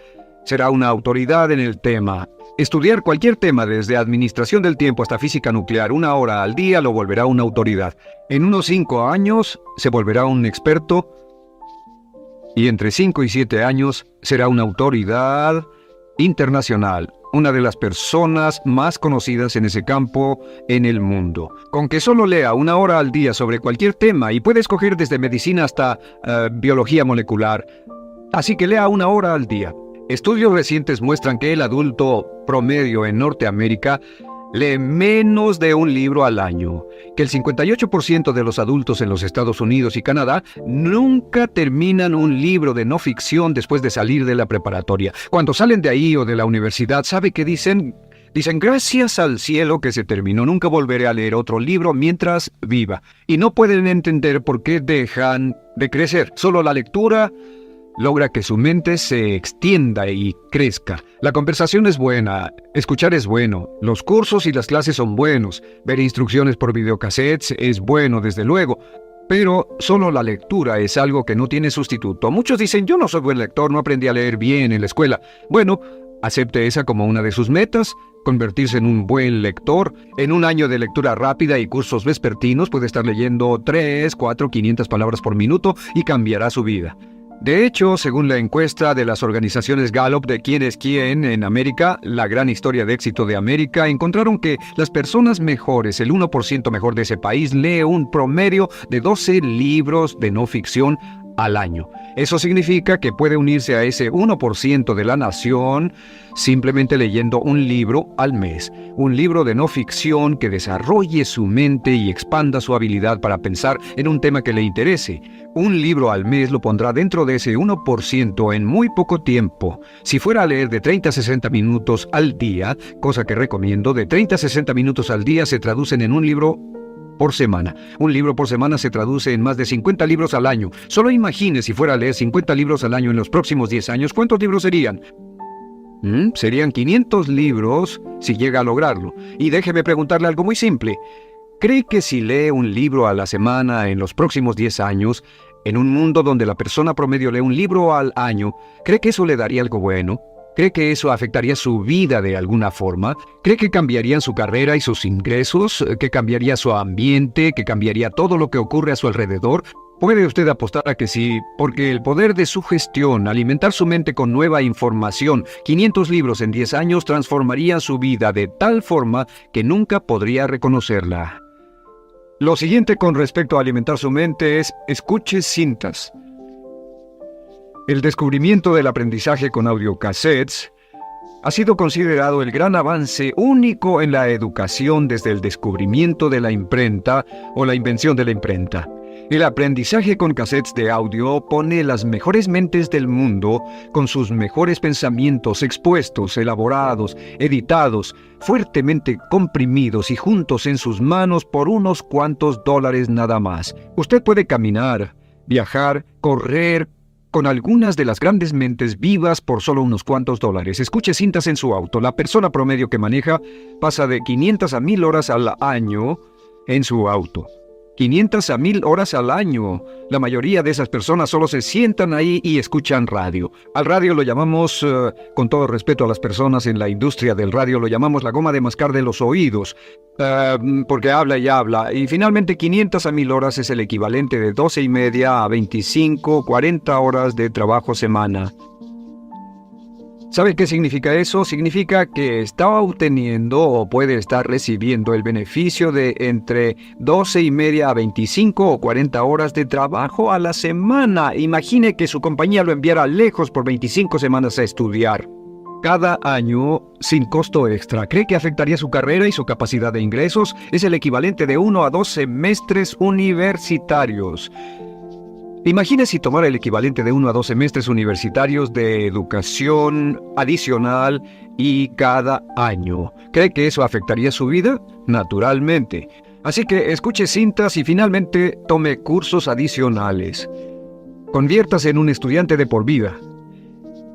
será una autoridad en el tema. Estudiar cualquier tema, desde administración del tiempo hasta física nuclear, 1 hora al día lo volverá una autoridad. En unos 5 años se volverá un experto y entre 5 y 7 años será una autoridad internacional. Una de las personas más conocidas en ese campo en el mundo. Con que solo lea 1 hora al día sobre cualquier tema, y puede escoger desde medicina hasta biología molecular. Así que lea 1 hora al día. Estudios recientes muestran que el adulto promedio en Norteamérica lee menos de 1 libro al año, que el 58% de los adultos en los Estados Unidos y Canadá nunca terminan un libro de no ficción después de salir de la preparatoria. Cuando salen de ahí o de la universidad, ¿sabe qué dicen? Dicen, gracias al cielo que se terminó, nunca volveré a leer otro libro mientras viva. Y no pueden entender por qué dejan de crecer. Solo la lectura logra que su mente se extienda y crezca. La conversación es buena, escuchar es bueno, los cursos y las clases son buenos, ver instrucciones por videocassettes es bueno, desde luego. Pero solo la lectura es algo que no tiene sustituto. Muchos dicen, yo no soy buen lector, no aprendí a leer bien en la escuela. Bueno, acepte esa como una de sus metas, convertirse en un buen lector. En un año de lectura rápida y cursos vespertinos puede estar leyendo 3, 4, 500 palabras por minuto y cambiará su vida. De hecho, según la encuesta de las organizaciones Gallup de quién es quién en América, la gran historia de éxito de América, encontraron que las personas mejores, el 1% mejor de ese país, lee un promedio de 12 libros de no ficción al año. Eso significa que puede unirse a ese 1% de la nación simplemente leyendo un libro al mes. Un libro de no ficción que desarrolle su mente y expanda su habilidad para pensar en un tema que le interese. Un libro al mes lo pondrá dentro de ese 1% en muy poco tiempo. Si fuera a leer de 30 a 60 minutos al día, cosa que recomiendo, de 30 a 60 minutos al día se traducen en un libro por semana. Un libro por semana se traduce en más de 50 libros al año. Solo imagine si fuera a leer 50 libros al año en los próximos 10 años, ¿cuántos libros serían? Serían 500 libros si llega a lograrlo. Y déjeme preguntarle algo muy simple. ¿Cree que si lee un libro a la semana en los próximos 10 años, en un mundo donde la persona promedio lee un libro al año, cree que eso le daría algo bueno? ¿Cree que eso afectaría su vida de alguna forma? ¿Cree que cambiarían su carrera y sus ingresos? ¿Que cambiaría su ambiente? ¿Que cambiaría todo lo que ocurre a su alrededor? Puede usted apostar a que sí, porque el poder de su gestión, alimentar su mente con nueva información, 500 libros en 10 años transformarían su vida de tal forma que nunca podría reconocerla. Lo siguiente con respecto a alimentar su mente es escuche cintas. El descubrimiento del aprendizaje con audiocassettes ha sido considerado el gran avance único en la educación desde el descubrimiento de la imprenta o la invención de la imprenta. El aprendizaje con cassettes de audio pone las mejores mentes del mundo con sus mejores pensamientos expuestos, elaborados, editados, fuertemente comprimidos y juntos en sus manos por unos cuantos dólares nada más. Usted puede caminar, viajar, correr con algunas de las grandes mentes vivas por solo unos cuantos dólares. Escuche cintas en su auto. La persona promedio que maneja pasa de 500 a 1000 horas al año en su auto. 500 a 1000 horas al año. La mayoría de esas personas solo se sientan ahí y escuchan radio. Al radio lo llamamos, con todo respeto a las personas en la industria del radio, lo llamamos la goma de mascar de los oídos. Porque habla y habla. Y finalmente 500 a 1000 horas es el equivalente de 12 y media a 25, 40 horas de trabajo semana. ¿Sabe qué significa eso? Significa que está obteniendo o puede estar recibiendo el beneficio de entre 12 y media a 25 o 40 horas de trabajo a la semana. Imagine que su compañía lo enviara lejos por 25 semanas a estudiar. Cada año, sin costo extra. ¿Cree que afectaría su carrera y su capacidad de ingresos? Es el equivalente de 1 a 2 semestres universitarios. Imagine si tomara el equivalente de 1 a 2 semestres universitarios de educación adicional y cada año. ¿Cree que eso afectaría su vida? Naturalmente. Así que escuche cintas y finalmente tome cursos adicionales. Conviértase en un estudiante de por vida.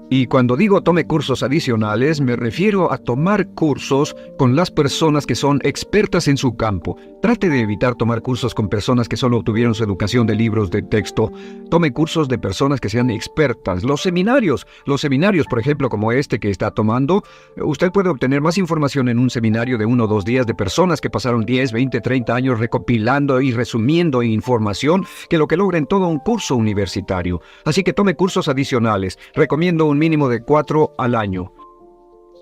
Y cuando digo tome cursos adicionales, me refiero a tomar cursos con las personas que son expertas en su campo. Trate de evitar tomar cursos con personas que solo obtuvieron su educación de libros de texto. Tome cursos de personas que sean expertas. Los seminarios, por ejemplo, como este que está tomando, usted puede obtener más información en un seminario de 1 o 2 días de personas que pasaron 10, 20, 30 años recopilando y resumiendo información que lo que logra en todo un curso universitario. Así que tome cursos adicionales. Recomiendo un mínimo de 4 al año.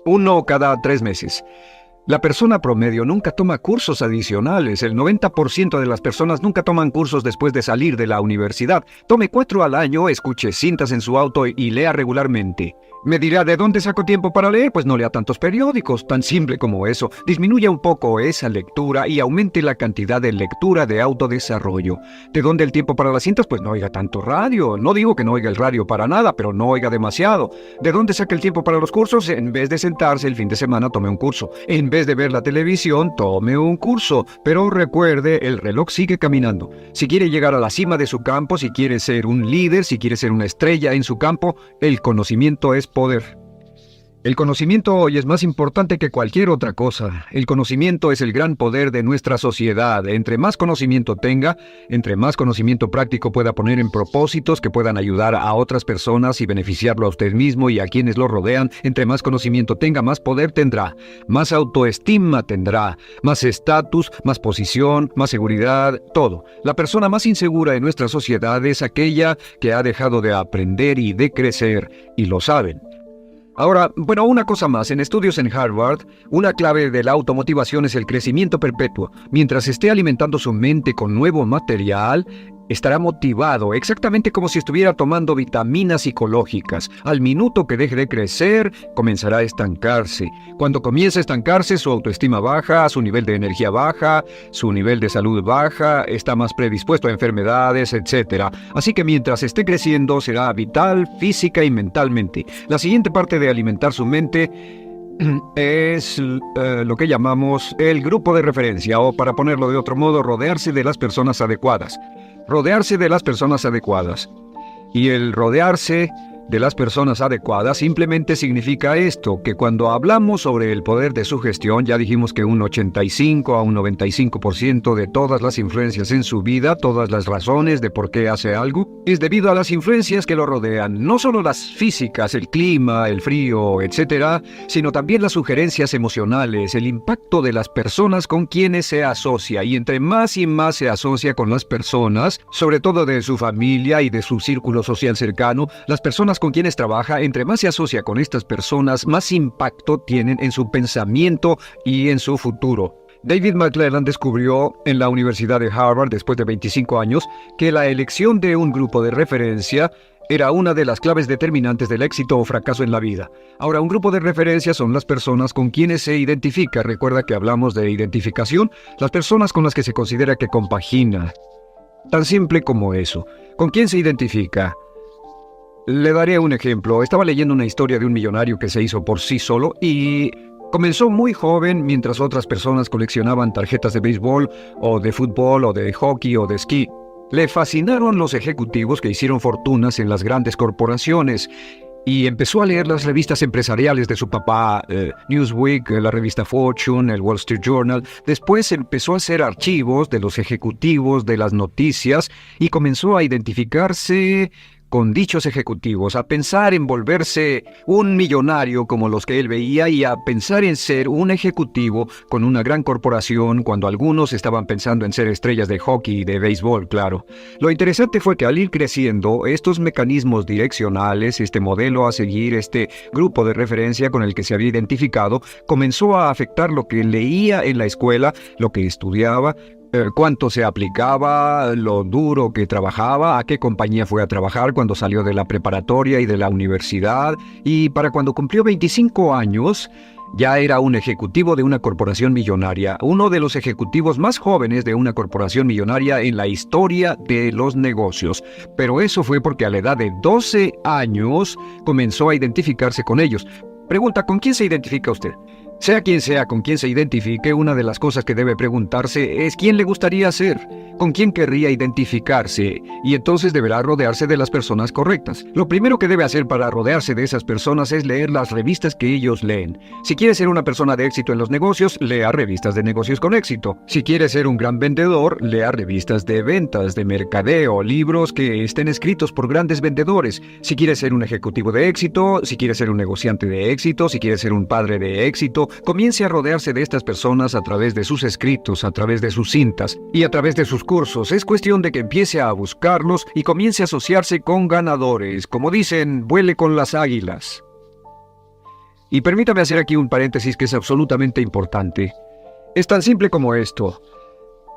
1 cada 3 meses. La persona promedio nunca toma cursos adicionales. El 90% de las personas nunca toman cursos después de salir de la universidad. Tome 4 al año, escuche cintas en su auto y lea regularmente. Me dirá, ¿de dónde saco tiempo para leer? Pues no lea tantos periódicos, tan simple como eso. Disminuya un poco esa lectura y aumente la cantidad de lectura de autodesarrollo. ¿De dónde el tiempo para las cintas? Pues no oiga tanto radio. No digo que no oiga el radio para nada, pero no oiga demasiado. ¿De dónde saca el tiempo para los cursos? En vez de sentarse el fin de semana, tome un curso. En vez de ver la televisión, tome un curso. Pero recuerde, el reloj sigue caminando. Si quiere llegar a la cima de su campo, si quiere ser un líder, si quiere ser una estrella en su campo, el conocimiento es poder. El conocimiento hoy es más importante que cualquier otra cosa. El conocimiento es el gran poder de nuestra sociedad. Entre más conocimiento tenga, entre más conocimiento práctico pueda poner en propósitos que puedan ayudar a otras personas y beneficiarlo a usted mismo y a quienes lo rodean, entre más conocimiento tenga, más poder tendrá, más autoestima tendrá, más estatus, más posición, más seguridad, todo. La persona más insegura en nuestra sociedad es aquella que ha dejado de aprender y de crecer, y lo saben. Ahora, bueno, una cosa más. En estudios en Harvard, una clave de la automotivación es el crecimiento perpetuo. Mientras esté alimentando su mente con nuevo material, estará motivado, exactamente como si estuviera tomando vitaminas psicológicas. Al minuto que deje de crecer, comenzará a estancarse. Cuando comienza a estancarse, su autoestima baja, su nivel de energía baja, su nivel de salud baja, está más predispuesto a enfermedades, etc. Así que mientras esté creciendo, será vital, física y mentalmente. La siguiente parte de alimentar su mente es lo que llamamos el grupo de referencia, o para ponerlo de otro modo, rodearse de las personas adecuadas. Rodearse de las personas adecuadas. Y el rodearse de las personas adecuadas simplemente significa esto, que cuando hablamos sobre el poder de sugestión, ya dijimos que un 85 a un 95% de todas las influencias en su vida, todas las razones de por qué hace algo, es debido a las influencias que lo rodean, no solo las físicas, el clima, el frío, etc., sino también las sugerencias emocionales, el impacto de las personas con quienes se asocia, y entre más y más se asocia con las personas, sobre todo de su familia y de su círculo social cercano, las personas con quienes trabaja, entre más se asocia con estas personas, más impacto tienen en su pensamiento y en su futuro. David McClelland descubrió en la Universidad de Harvard, después de 25 años, que la elección de un grupo de referencia era una de las claves determinantes del éxito o fracaso en la vida. Ahora, un grupo de referencia son las personas con quienes se identifica. Recuerda que hablamos de identificación, las personas con las que se considera que compagina. Tan simple como eso. ¿Con quién se identifica? Le daré un ejemplo. Estaba leyendo una historia de un millonario que se hizo por sí solo y comenzó muy joven mientras otras personas coleccionaban tarjetas de béisbol o de fútbol o de hockey o de esquí. Le fascinaron los ejecutivos que hicieron fortunas en las grandes corporaciones y empezó a leer las revistas empresariales de su papá, Newsweek, la revista Fortune, el Wall Street Journal. Después empezó a hacer archivos de los ejecutivos, de las noticias, y comenzó a identificarse con dichos ejecutivos, a pensar en volverse un millonario como los que él veía y a pensar en ser un ejecutivo con una gran corporación cuando algunos estaban pensando en ser estrellas de hockey y de béisbol, claro. Lo interesante fue que al ir creciendo, estos mecanismos direccionales, este modelo a seguir, este grupo de referencia con el que se había identificado, comenzó a afectar lo que leía en la escuela, lo que estudiaba, cuánto se aplicaba, lo duro que trabajaba, a qué compañía fue a trabajar cuando salió de la preparatoria y de la universidad, y para cuando cumplió 25 años, ya era un ejecutivo de una corporación millonaria, uno de los ejecutivos más jóvenes de una corporación millonaria en la historia de los negocios. Pero eso fue porque a la edad de 12 años comenzó a identificarse con ellos. Pregunta, ¿con quién se identifica usted? Sea quien sea con quien se identifique, una de las cosas que debe preguntarse es quién le gustaría ser, con quién querría identificarse, y entonces deberá rodearse de las personas correctas. Lo primero que debe hacer para rodearse de esas personas es leer las revistas que ellos leen. Si quiere ser una persona de éxito en los negocios, lea revistas de negocios con éxito. Si quiere ser un gran vendedor, lea revistas de ventas, de mercadeo, libros que estén escritos por grandes vendedores. Si quiere ser un ejecutivo de éxito, si quiere ser un negociante de éxito, si quiere ser un padre de éxito, comience a rodearse de estas personas a través de sus escritos, a través de sus cintas y a través de sus cursos. Es cuestión de que empiece a buscarlos y comience a asociarse con ganadores. Como dicen, vuele con las águilas. Y permítame hacer aquí un paréntesis que es absolutamente importante. Es tan simple como esto.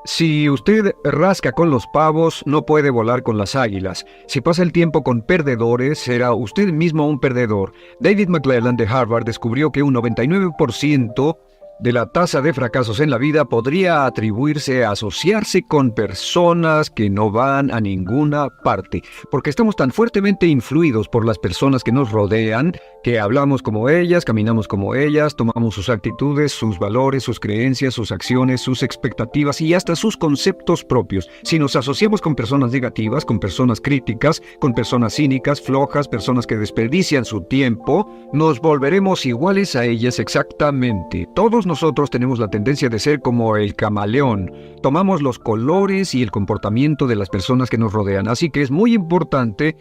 Si usted rasca con los pavos, no puede volar con las águilas. Si pasa el tiempo con perdedores, será usted mismo un perdedor. David McClelland de Harvard descubrió que un 99% de la tasa de fracasos en la vida podría atribuirse a asociarse con personas que no van a ninguna parte, porque estamos tan fuertemente influidos por las personas que nos rodean, que hablamos como ellas, caminamos como ellas, tomamos sus actitudes, sus valores, sus creencias, sus acciones, sus expectativas y hasta sus conceptos propios. Si nos asociamos con personas negativas, con personas críticas, con personas cínicas, flojas, personas que desperdician su tiempo, nos volveremos iguales a ellas exactamente. Todos nosotros tenemos la tendencia de ser como el camaleón. Tomamos los colores y el comportamiento de las personas que nos rodean. Así que es muy importante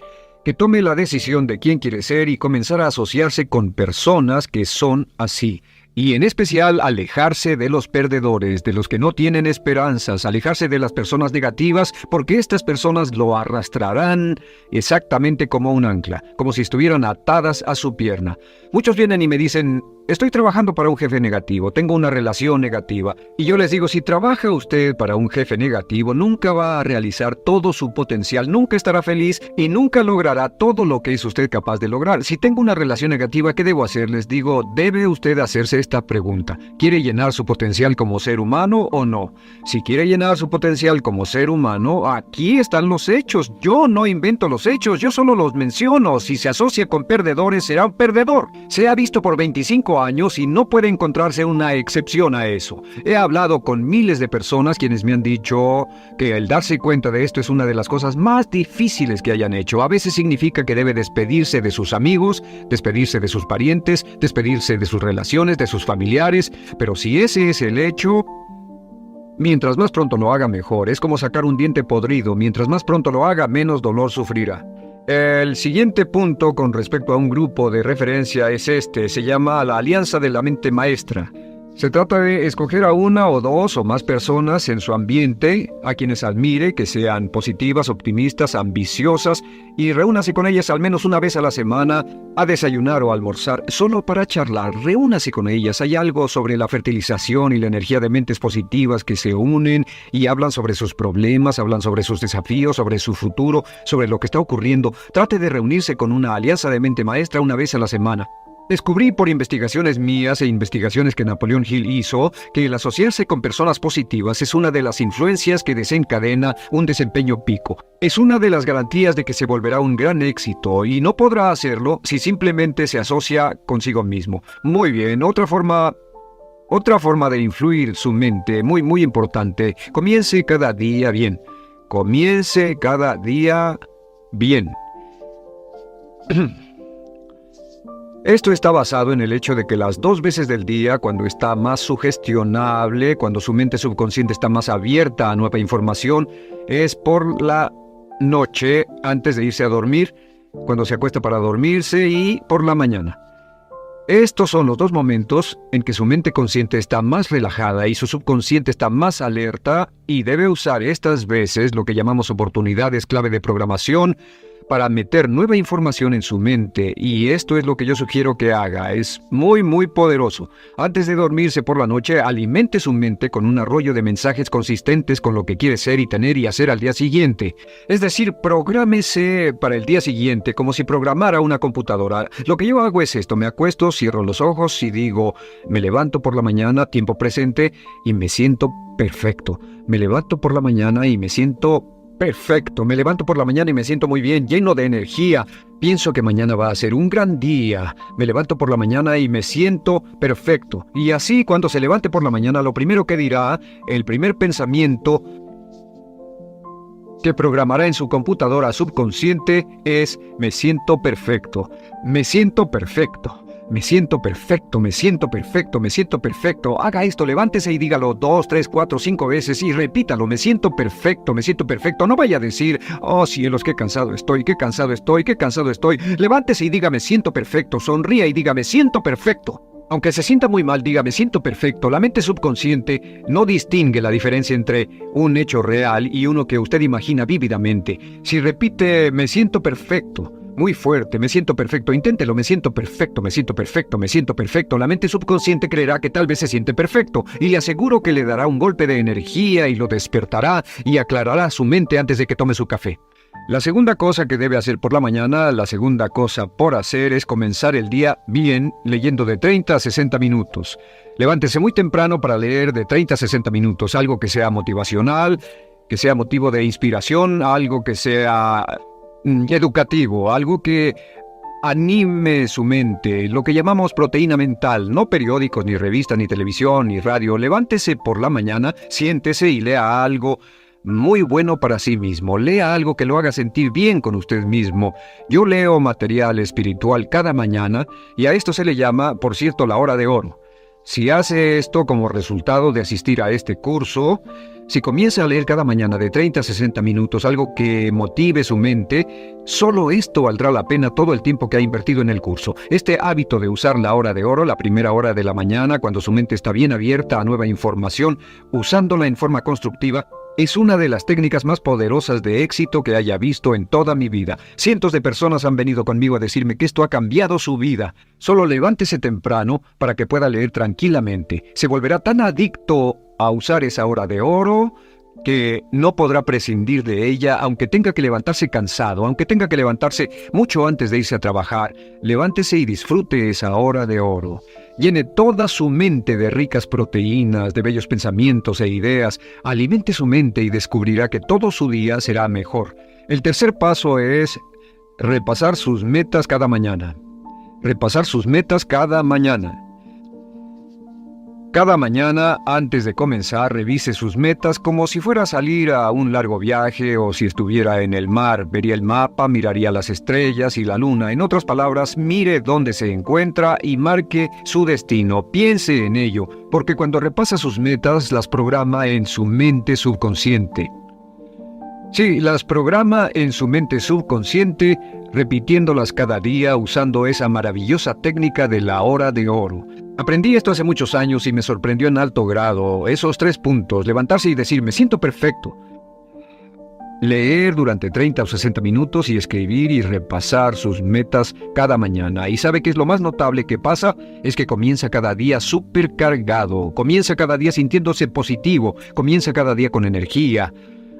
que tome la decisión de quién quiere ser y comenzar a asociarse con personas que son así. Y en especial alejarse de los perdedores, de los que no tienen esperanzas, alejarse de las personas negativas, porque estas personas lo arrastrarán exactamente como un ancla, como si estuvieran atadas a su pierna. Muchos vienen y me dicen: estoy trabajando para un jefe negativo, tengo una relación negativa. Y yo les digo, si trabaja usted para un jefe negativo, nunca va a realizar todo su potencial, nunca estará feliz y nunca logrará todo lo que es usted capaz de lograr. Si tengo una relación negativa, ¿qué debo hacer? Les digo, debe usted hacerse esta pregunta. ¿Quiere llenar su potencial como ser humano o no? Si quiere llenar su potencial como ser humano, aquí están los hechos. Yo no invento los hechos, yo solo los menciono. Si se asocia con perdedores, será un perdedor. Se ha visto por 25 años y no puede encontrarse una excepción a eso. He hablado con miles de personas quienes me han dicho que el darse cuenta de esto es una de las cosas más difíciles que hayan hecho. A veces significa que debe despedirse de sus amigos, despedirse de sus parientes, despedirse de sus relaciones, de sus familiares, pero si ese es el hecho, mientras más pronto lo haga mejor. Es como sacar un diente podrido, mientras más pronto lo haga, menos dolor sufrirá. El siguiente punto con respecto a un grupo de referencia es este, se llama la Alianza de la Mente Maestra. Se trata de escoger a una o dos o más personas en su ambiente, a quienes admire, que sean positivas, optimistas, ambiciosas, y reúnase con ellas al menos una vez a la semana a desayunar o almorzar, solo para charlar. Reúnase con ellas. Hay algo sobre la fertilización y la energía de mentes positivas que se unen y hablan sobre sus problemas, hablan sobre sus desafíos, sobre su futuro, sobre lo que está ocurriendo. Trate de reunirse con una alianza de mente maestra una vez a la semana. Descubrí por investigaciones mías e investigaciones que Napoleón Hill hizo que el asociarse con personas positivas es una de las influencias que desencadena un desempeño pico. Es una de las garantías de que se volverá un gran éxito y no podrá hacerlo si simplemente se asocia consigo mismo. Muy bien, otra forma de influir su mente, muy importante. Comience cada día bien. Comience cada día bien. Esto está basado en el hecho de que las 2 veces del día, cuando está más sugestionable, cuando su mente subconsciente está más abierta a nueva información, es por la noche antes de irse a dormir, cuando se acuesta para dormirse, y por la mañana. Estos son los 2 momentos en que su mente consciente está más relajada y su subconsciente está más alerta, y debe usar estas veces lo que llamamos oportunidades clave de programación para meter nueva información en su mente, y esto es lo que yo sugiero que haga. Es muy poderoso. Antes de dormirse por la noche, alimente su mente con un arroyo de mensajes consistentes con lo que quiere ser y tener y hacer al día siguiente. Es decir, prográmese para el día siguiente como si programara una computadora. Lo que yo hago es esto: me acuesto, cierro los ojos y digo, me levanto por la mañana, tiempo presente, y me siento perfecto. Me levanto por la mañana y me siento perfecto. Me levanto por la mañana y me siento muy bien, lleno de energía. Pienso que mañana va a ser un gran día. Me levanto por la mañana y me siento perfecto. Y así, cuando se levante por la mañana, lo primero que dirá, el primer pensamiento que programará en su computadora subconsciente es: me siento perfecto. Me siento perfecto. Me siento perfecto, me siento perfecto, me siento perfecto. Haga esto, levántese y dígalo 2, 3, 4, 5 veces y repítalo: me siento perfecto, me siento perfecto. No vaya a decir, oh cielos, qué cansado estoy, qué cansado estoy, qué cansado estoy. Levántese y diga, me siento perfecto. Sonría y diga, me siento perfecto. Aunque se sienta muy mal, diga, me siento perfecto. La mente subconsciente no distingue la diferencia entre un hecho real y uno que usted imagina vívidamente. Si repite, me siento perfecto, muy fuerte, me siento perfecto, inténtelo, me siento perfecto, me siento perfecto, me siento perfecto. La mente subconsciente creerá que tal vez se siente perfecto y le aseguro que le dará un golpe de energía y lo despertará y aclarará su mente antes de que tome su café. La segunda cosa que debe hacer por la mañana, la segunda cosa por hacer es comenzar el día bien leyendo de 30 a 60 minutos. Levántese muy temprano para leer de 30 a 60 minutos, algo que sea motivacional, que sea motivo de inspiración, algo que sea educativo, algo que anime su mente, lo que llamamos proteína mental, no periódicos, ni revistas, ni televisión, ni radio. Levántese por la mañana, siéntese y lea algo muy bueno para sí mismo. Lea algo que lo haga sentir bien con usted mismo. Yo leo material espiritual cada mañana y a esto se le llama, por cierto, la hora de oro. Si hace esto como resultado de asistir a este curso, si comienza a leer cada mañana de 30 a 60 minutos algo que motive su mente, solo esto valdrá la pena todo el tiempo que ha invertido en el curso. Este hábito de usar la hora de oro, la primera hora de la mañana, cuando su mente está bien abierta a nueva información, usándola en forma constructiva, es una de las técnicas más poderosas de éxito que haya visto en toda mi vida. Cientos de personas han venido conmigo a decirme que esto ha cambiado su vida. Solo levántese temprano para que pueda leer tranquilamente. Se volverá tan adicto a usar esa hora de oro que no podrá prescindir de ella, aunque tenga que levantarse cansado, aunque tenga que levantarse mucho antes de irse a trabajar. Levántese y disfrute esa hora de oro. Llene toda su mente de ricas proteínas, de bellos pensamientos e ideas. Alimente su mente y descubrirá que todo su día será mejor. El tercer paso es repasar sus metas cada mañana. Repasar sus metas cada mañana. Cada mañana, antes de comenzar, revise sus metas como si fuera a salir a un largo viaje o si estuviera en el mar. Vería el mapa, miraría las estrellas y la luna. En otras palabras, mire dónde se encuentra y marque su destino. Piense en ello, porque cuando repasa sus metas, las programa en su mente subconsciente. Sí, las programa en su mente subconsciente, repitiéndolas cada día usando esa maravillosa técnica de la hora de oro. Aprendí esto hace muchos años y me sorprendió en alto grado. Esos 3 puntos, levantarse y decir, me siento perfecto. Leer durante 30 o 60 minutos y escribir y repasar sus metas cada mañana. ¿Y sabe qué es lo más notable que pasa? Es que comienza cada día súper cargado, comienza cada día sintiéndose positivo, comienza cada día con energía.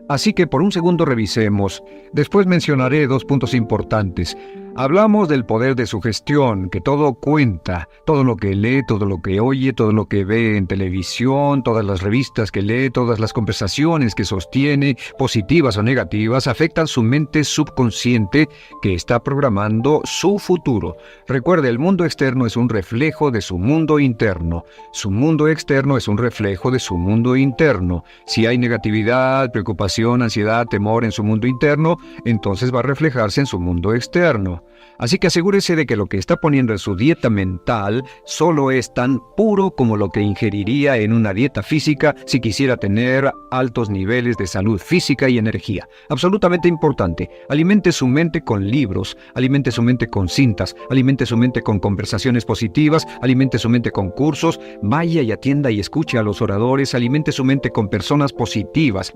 Así que por un segundo revisemos. Después mencionaré 2 puntos importantes. Hablamos del poder de sugestión, que todo cuenta, todo lo que lee, todo lo que oye, todo lo que ve en televisión, todas las revistas que lee, todas las conversaciones que sostiene, positivas o negativas, afectan su mente subconsciente que está programando su futuro. Recuerde, el mundo externo es un reflejo de su mundo interno. Su mundo externo es un reflejo de su mundo interno. Si hay negatividad, preocupación, ansiedad, temor en su mundo interno, entonces va a reflejarse en su mundo externo. Así que asegúrese de que lo que está poniendo en su dieta mental solo es tan puro como lo que ingeriría en una dieta física si quisiera tener altos niveles de salud física y energía. Absolutamente importante. Alimente su mente con libros, alimente su mente con cintas, alimente su mente con conversaciones positivas, alimente su mente con cursos, vaya y atienda y escuche a los oradores, alimente su mente con personas positivas.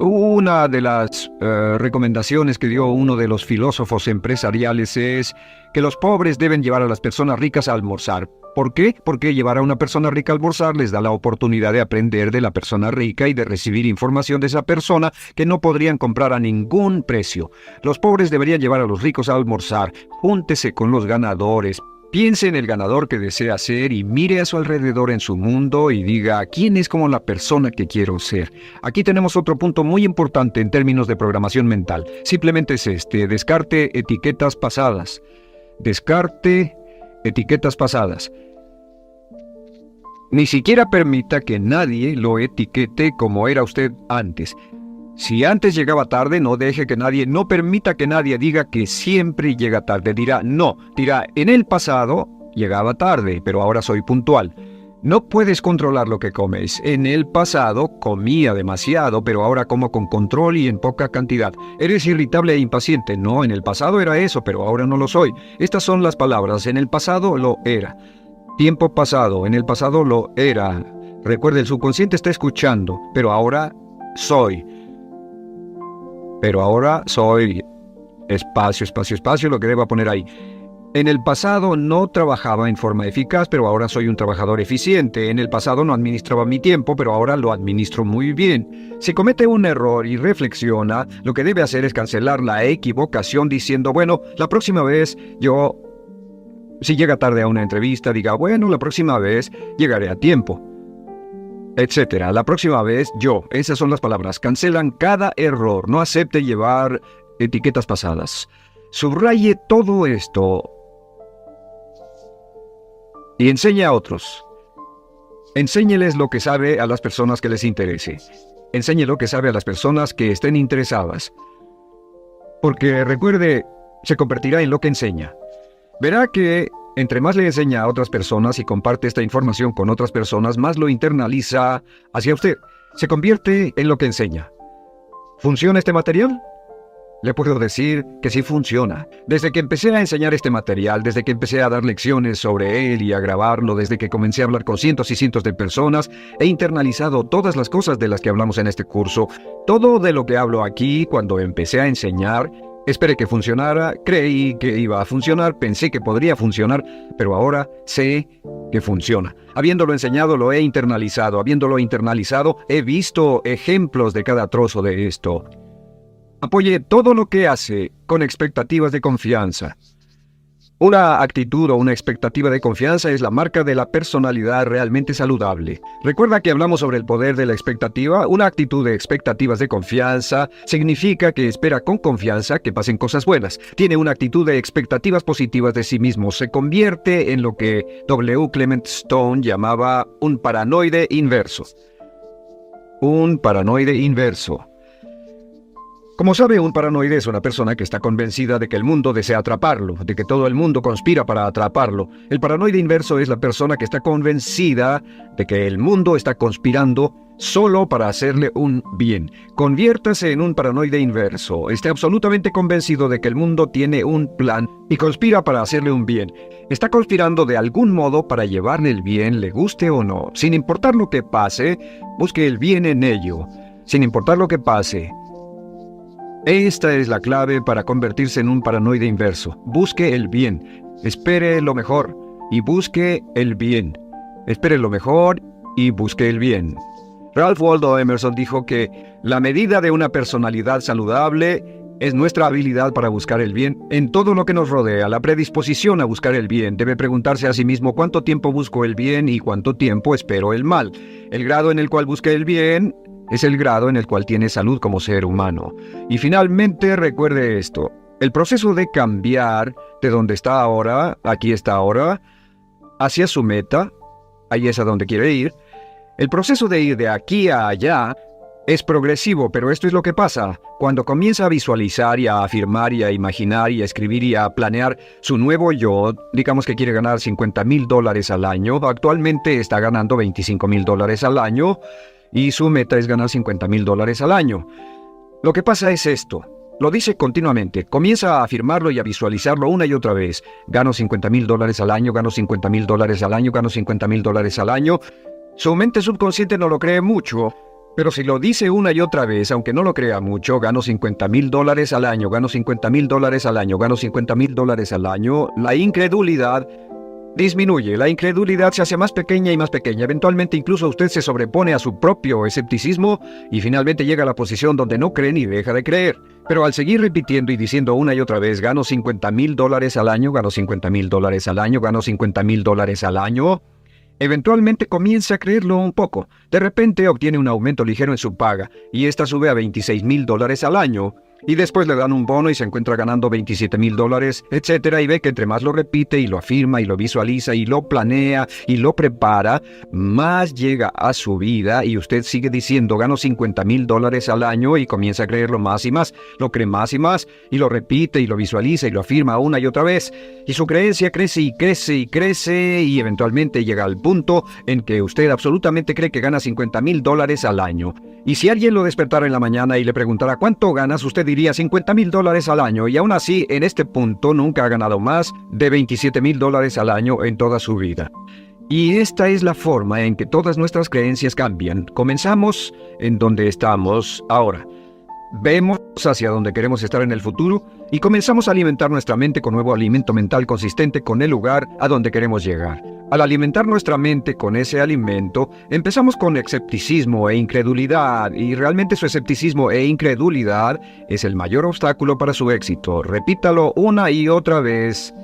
Una de las recomendaciones que dio uno de los filósofos empresariales es que los pobres deben llevar a las personas ricas a almorzar. ¿Por qué? Porque llevar a una persona rica a almorzar les da la oportunidad de aprender de la persona rica y de recibir información de esa persona que no podrían comprar a ningún precio. Los pobres deberían llevar a los ricos a almorzar. Júntese con los ganadores. Piense en el ganador que desea ser y mire a su alrededor en su mundo y diga, ¿quién es como la persona que quiero ser? Aquí tenemos otro punto muy importante en términos de programación mental. Simplemente es descarte etiquetas pasadas. Descarte etiquetas pasadas. Ni siquiera permita que nadie lo etiquete como era usted antes. Si antes llegaba tarde, no permita que nadie diga que siempre llega tarde. Dirá, en el pasado llegaba tarde, pero ahora soy puntual. No puedes controlar lo que comes. En el pasado comía demasiado, pero ahora como con control y en poca cantidad. Eres irritable e impaciente. No, en el pasado era eso, pero ahora no lo soy. Estas son las palabras. En el pasado lo era. Tiempo pasado. En el pasado lo era. Recuerde, el subconsciente está escuchando, pero ahora soy. Pero ahora soy. espacio, espacio, espacio, lo que deba poner ahí. En el pasado no trabajaba en forma eficaz, pero ahora soy un trabajador eficiente. En el pasado no administraba mi tiempo, pero ahora lo administro muy bien. Si comete un error y reflexiona, lo que debe hacer es cancelar la equivocación diciendo, bueno, la próxima vez si llega tarde a una entrevista, diga, bueno, la próxima vez llegaré a tiempo, etcétera. La próxima vez esas son las palabras, cancelan cada error, no acepte llevar etiquetas pasadas. Subraye todo esto y enseñe a otros. Enséñeles lo que sabe a las personas que les interese. Enseñe lo que sabe a las personas que estén interesadas. Porque recuerde, se convertirá en lo que enseña. Verá que entre más le enseña a otras personas y comparte esta información con otras personas, más lo internaliza hacia usted. Se convierte en lo que enseña. ¿Funciona este material? Le puedo decir que sí funciona. Desde que empecé a enseñar este material, desde que empecé a dar lecciones sobre él y a grabarlo, desde que comencé a hablar con cientos y cientos de personas, he internalizado todas las cosas de las que hablamos en este curso. Todo de lo que hablo aquí, cuando empecé a enseñar, esperé que funcionara, creí que iba a funcionar, pensé que podría funcionar, pero ahora sé que funciona. Habiéndolo enseñado, lo he internalizado. Habiéndolo internalizado, he visto ejemplos de cada trozo de esto. Apoye todo lo que hace con expectativas de confianza. Una actitud o una expectativa de confianza es la marca de la personalidad realmente saludable. Recuerda que hablamos sobre el poder de la expectativa. Una actitud de expectativas de confianza significa que espera con confianza que pasen cosas buenas. Tiene una actitud de expectativas positivas de sí mismo. Se convierte en lo que W. Clement Stone llamaba un paranoide inverso. Un paranoide inverso. Como sabe, un paranoide es una persona que está convencida de que el mundo desea atraparlo, de que todo el mundo conspira para atraparlo. El paranoide inverso es la persona que está convencida de que el mundo está conspirando solo para hacerle un bien. Conviértase en un paranoide inverso. Esté absolutamente convencido de que el mundo tiene un plan y conspira para hacerle un bien. Está conspirando de algún modo para llevarle el bien, le guste o no. Sin importar lo que pase, busque el bien en ello. Sin importar lo que pase. Esta es la clave para convertirse en un paranoide inverso. Busque el bien. Espere lo mejor y busque el bien. Espere lo mejor y busque el bien. Ralph Waldo Emerson dijo que la medida de una personalidad saludable es nuestra habilidad para buscar el bien en todo lo que nos rodea. La predisposición a buscar el bien debe preguntarse a sí mismo cuánto tiempo busco el bien y cuánto tiempo espero el mal. El grado en el cual busque el bien es el grado en el cual tiene salud como ser humano. Y finalmente recuerde esto. El proceso de cambiar de donde está ahora, aquí está ahora, hacia su meta, ahí es a donde quiere ir. El proceso de ir de aquí a allá es progresivo, pero esto es lo que pasa. Cuando comienza a visualizar y a afirmar y a imaginar y a escribir y a planear su nuevo yo, digamos que quiere ganar $50,000 al año, actualmente está ganando $25,000 al año, y su meta es ganar $50,000 al año. Lo que pasa es esto. Lo dice continuamente. Comienza a afirmarlo y a visualizarlo una y otra vez. Gano $50,000 al año, gano $50,000 al año, gano $50,000 al año. Su mente subconsciente no lo cree mucho, pero si lo dice una y otra vez, aunque no lo crea mucho, gano $50,000 al año, gano $50,000 al año, gano $50,000 al año, la incredulidad disminuye, la incredulidad se hace más pequeña y más pequeña. Eventualmente incluso usted se sobrepone a su propio escepticismo y finalmente llega a la posición donde no cree ni deja de creer. Pero al seguir repitiendo y diciendo una y otra vez, gano $50,000 al año, gano $50,000 al año, gano $50,000 al año, eventualmente comienza a creerlo un poco. De repente obtiene un aumento ligero en su paga y esta sube a $26,000 al año. Y después le dan un bono y se encuentra ganando $27,000, etcétera, y ve que entre más lo repite y lo afirma y lo visualiza y lo planea y lo prepara, más llega a su vida y usted sigue diciendo gano $50,000 al año y comienza a creerlo más y más, lo cree más y más y lo repite y lo visualiza y lo afirma una y otra vez y su creencia crece y crece y crece y eventualmente llega al punto en que usted absolutamente cree que gana $50,000 al año. Y si alguien lo despertara en la mañana y le preguntara ¿cuánto ganas?, usted diría $50,000 al año, y aún así, en este punto, nunca ha ganado más de $27,000 al año en toda su vida. Y esta es la forma en que todas nuestras creencias cambian. Comenzamos en donde estamos ahora. Vemos hacia dónde queremos estar en el futuro y comenzamos a alimentar nuestra mente con nuevo alimento mental consistente con el lugar a donde queremos llegar. Al alimentar nuestra mente con ese alimento, empezamos con escepticismo e incredulidad, y realmente su escepticismo e incredulidad es el mayor obstáculo para su éxito. Repítalo una y otra vez.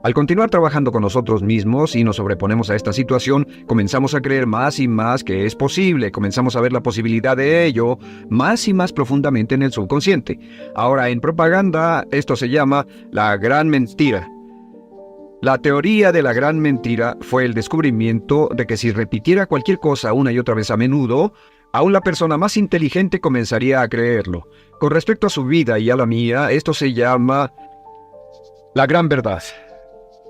Al continuar trabajando con nosotros mismos y nos sobreponemos a esta situación, comenzamos a creer más y más que es posible, comenzamos a ver la posibilidad de ello más y más profundamente en el subconsciente. Ahora, en propaganda, esto se llama la gran mentira. La teoría de la gran mentira fue el descubrimiento de que si repitiera cualquier cosa una y otra vez a menudo, aún la persona más inteligente comenzaría a creerlo. Con respecto a su vida y a la mía, esto se llama la gran verdad.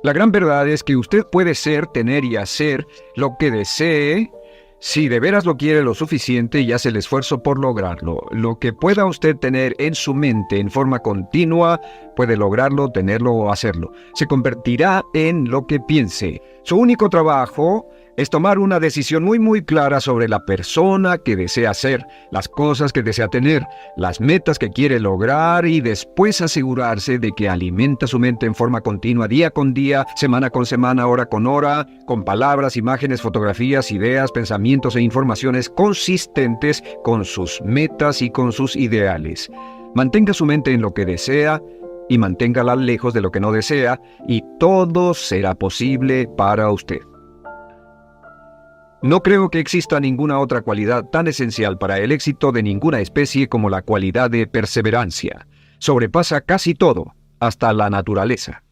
La gran verdad es que usted puede ser, tener y hacer lo que desee si de veras lo quiere lo suficiente y hace el esfuerzo por lograrlo. Lo que pueda usted tener en su mente en forma continua, puede lograrlo, tenerlo o hacerlo. Se convertirá en lo que piense. Su único trabajo es tomar una decisión muy clara sobre la persona que desea ser, las cosas que desea tener, las metas que quiere lograr y después asegurarse de que alimenta su mente en forma continua, día con día, semana con semana, hora con hora, con palabras, imágenes, fotografías, ideas, pensamientos e informaciones consistentes con sus metas y con sus ideales. Mantenga su mente en lo que desea y manténgala lejos de lo que no desea, y todo será posible para usted. No creo que exista ninguna otra cualidad tan esencial para el éxito de ninguna especie como la cualidad de perseverancia. Sobrepasa casi todo, hasta la naturaleza.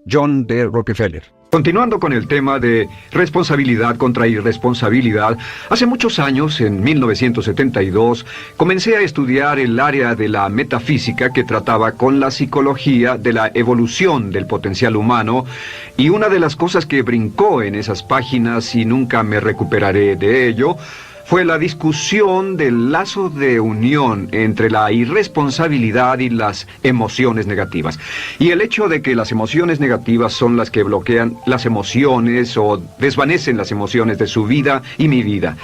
John D. Rockefeller. Continuando con el tema de responsabilidad contra irresponsabilidad, hace muchos años, en 1972, comencé a estudiar el área de la metafísica que trataba con la psicología de la evolución del potencial humano, y una de las cosas que brincó en esas páginas, y nunca me recuperaré de ello, fue la discusión del lazo de unión entre la irresponsabilidad y las emociones negativas. Y el hecho de que las emociones negativas son las que bloquean las emociones o desvanecen las emociones de su vida y mi vida.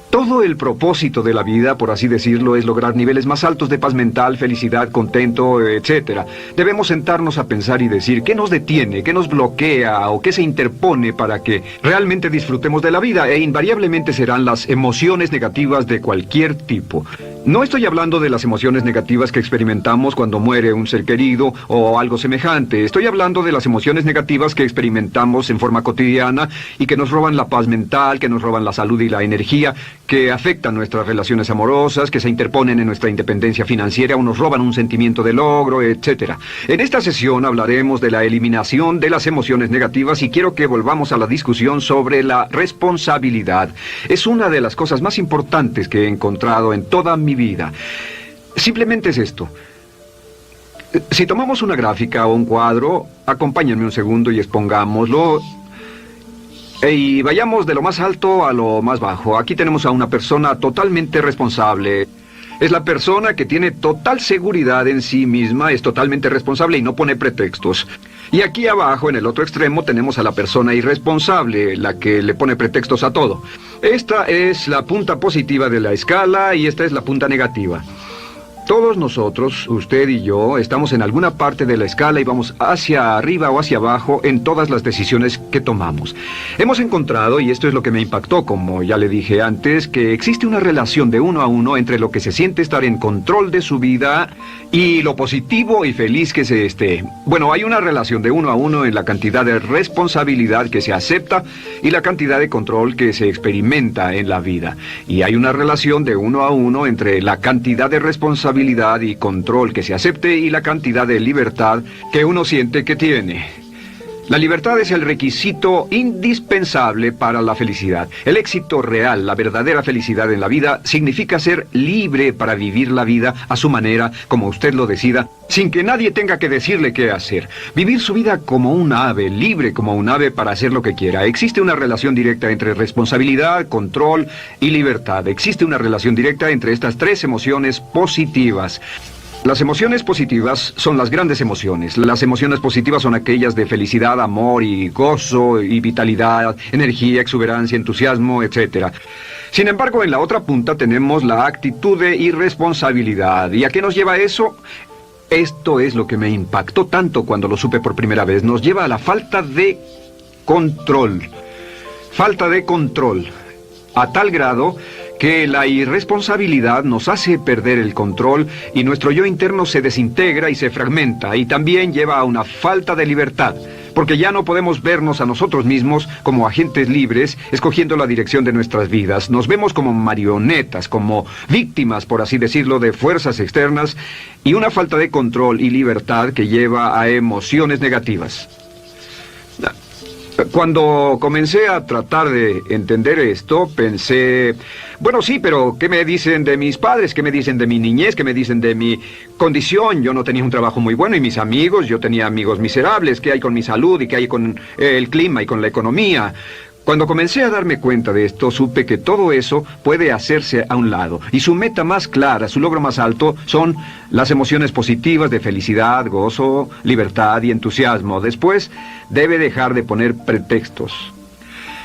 Todo el propósito de la vida, por así decirlo, es lograr niveles más altos de paz mental, felicidad, contento, etc. Debemos sentarnos a pensar y decir qué nos detiene, qué nos bloquea o qué se interpone para que realmente disfrutemos de la vida, e invariablemente serán las emociones negativas de cualquier tipo. No estoy hablando de las emociones negativas que experimentamos cuando muere un ser querido o algo semejante. Estoy hablando de las emociones negativas que experimentamos en forma cotidiana y que nos roban la paz mental, que nos roban la salud y la energía, que afectan nuestras relaciones amorosas, que se interponen en nuestra independencia financiera o nos roban un sentimiento de logro, etc. En esta sesión hablaremos de la eliminación de las emociones negativas y quiero que volvamos a la discusión sobre la responsabilidad. Es una de las cosas más importantes que he encontrado en toda mi vida. Simplemente es esto. Si tomamos una gráfica o un cuadro, acompáñenme un segundo y expongámoslo. Y vayamos de lo más alto a lo más bajo. Aquí tenemos a una persona totalmente responsable. Es la persona que tiene total seguridad en sí misma, es totalmente responsable y no pone pretextos. Y aquí abajo, en el otro extremo, tenemos a la persona irresponsable, la que le pone pretextos a todo. Esta es la punta positiva de la escala y esta es la punta negativa. Todos nosotros, usted y yo, estamos en alguna parte de la escala y vamos hacia arriba o hacia abajo en todas las decisiones que tomamos. Hemos encontrado, y esto es lo que me impactó, como ya le dije antes, que existe una relación de 1 a 1 entre lo que se siente estar en control de su vida y lo positivo y feliz que se esté. Bueno, hay una relación de 1 a 1 en la cantidad de responsabilidad que se acepta y la cantidad de control que se experimenta en la vida. Y hay una relación de 1 a 1 entre la cantidad de responsabilidad y control que se acepte y la cantidad de libertad que uno siente que tiene. La libertad es el requisito indispensable para la felicidad. El éxito real, la verdadera felicidad en la vida, significa ser libre para vivir la vida a su manera, como usted lo decida, sin que nadie tenga que decirle qué hacer. Vivir su vida como un ave, libre como un ave para hacer lo que quiera. Existe una relación directa entre responsabilidad, control y libertad. Existe una relación directa entre estas tres emociones positivas. Las emociones positivas son las grandes emociones. Las emociones positivas son aquellas de felicidad, amor y gozo y vitalidad, energía, exuberancia, entusiasmo, etc. Sin embargo, en la otra punta tenemos la actitud de irresponsabilidad. ¿Y a qué nos lleva eso? Esto es lo que me impactó tanto cuando lo supe por primera vez. Nos lleva a la falta de control. Falta de control. A tal grado que la irresponsabilidad nos hace perder el control y nuestro yo interno se desintegra y se fragmenta, y también lleva a una falta de libertad, porque ya no podemos vernos a nosotros mismos como agentes libres, escogiendo la dirección de nuestras vidas. Nos vemos como marionetas, como víctimas, por así decirlo, de fuerzas externas, y una falta de control y libertad que lleva a emociones negativas. Cuando comencé a tratar de entender esto, pensé, bueno, sí, pero ¿qué me dicen de mis padres? ¿Qué me dicen de mi niñez? ¿Qué me dicen de mi condición? Yo no tenía un trabajo muy bueno y mis amigos, yo tenía amigos miserables. ¿Qué hay con mi salud y qué hay con el clima y con la economía? Cuando comencé a darme cuenta de esto, supe que todo eso puede hacerse a un lado. Y su meta más clara, su logro más alto, son las emociones positivas de felicidad, gozo, libertad y entusiasmo. Después, debe dejar de poner pretextos.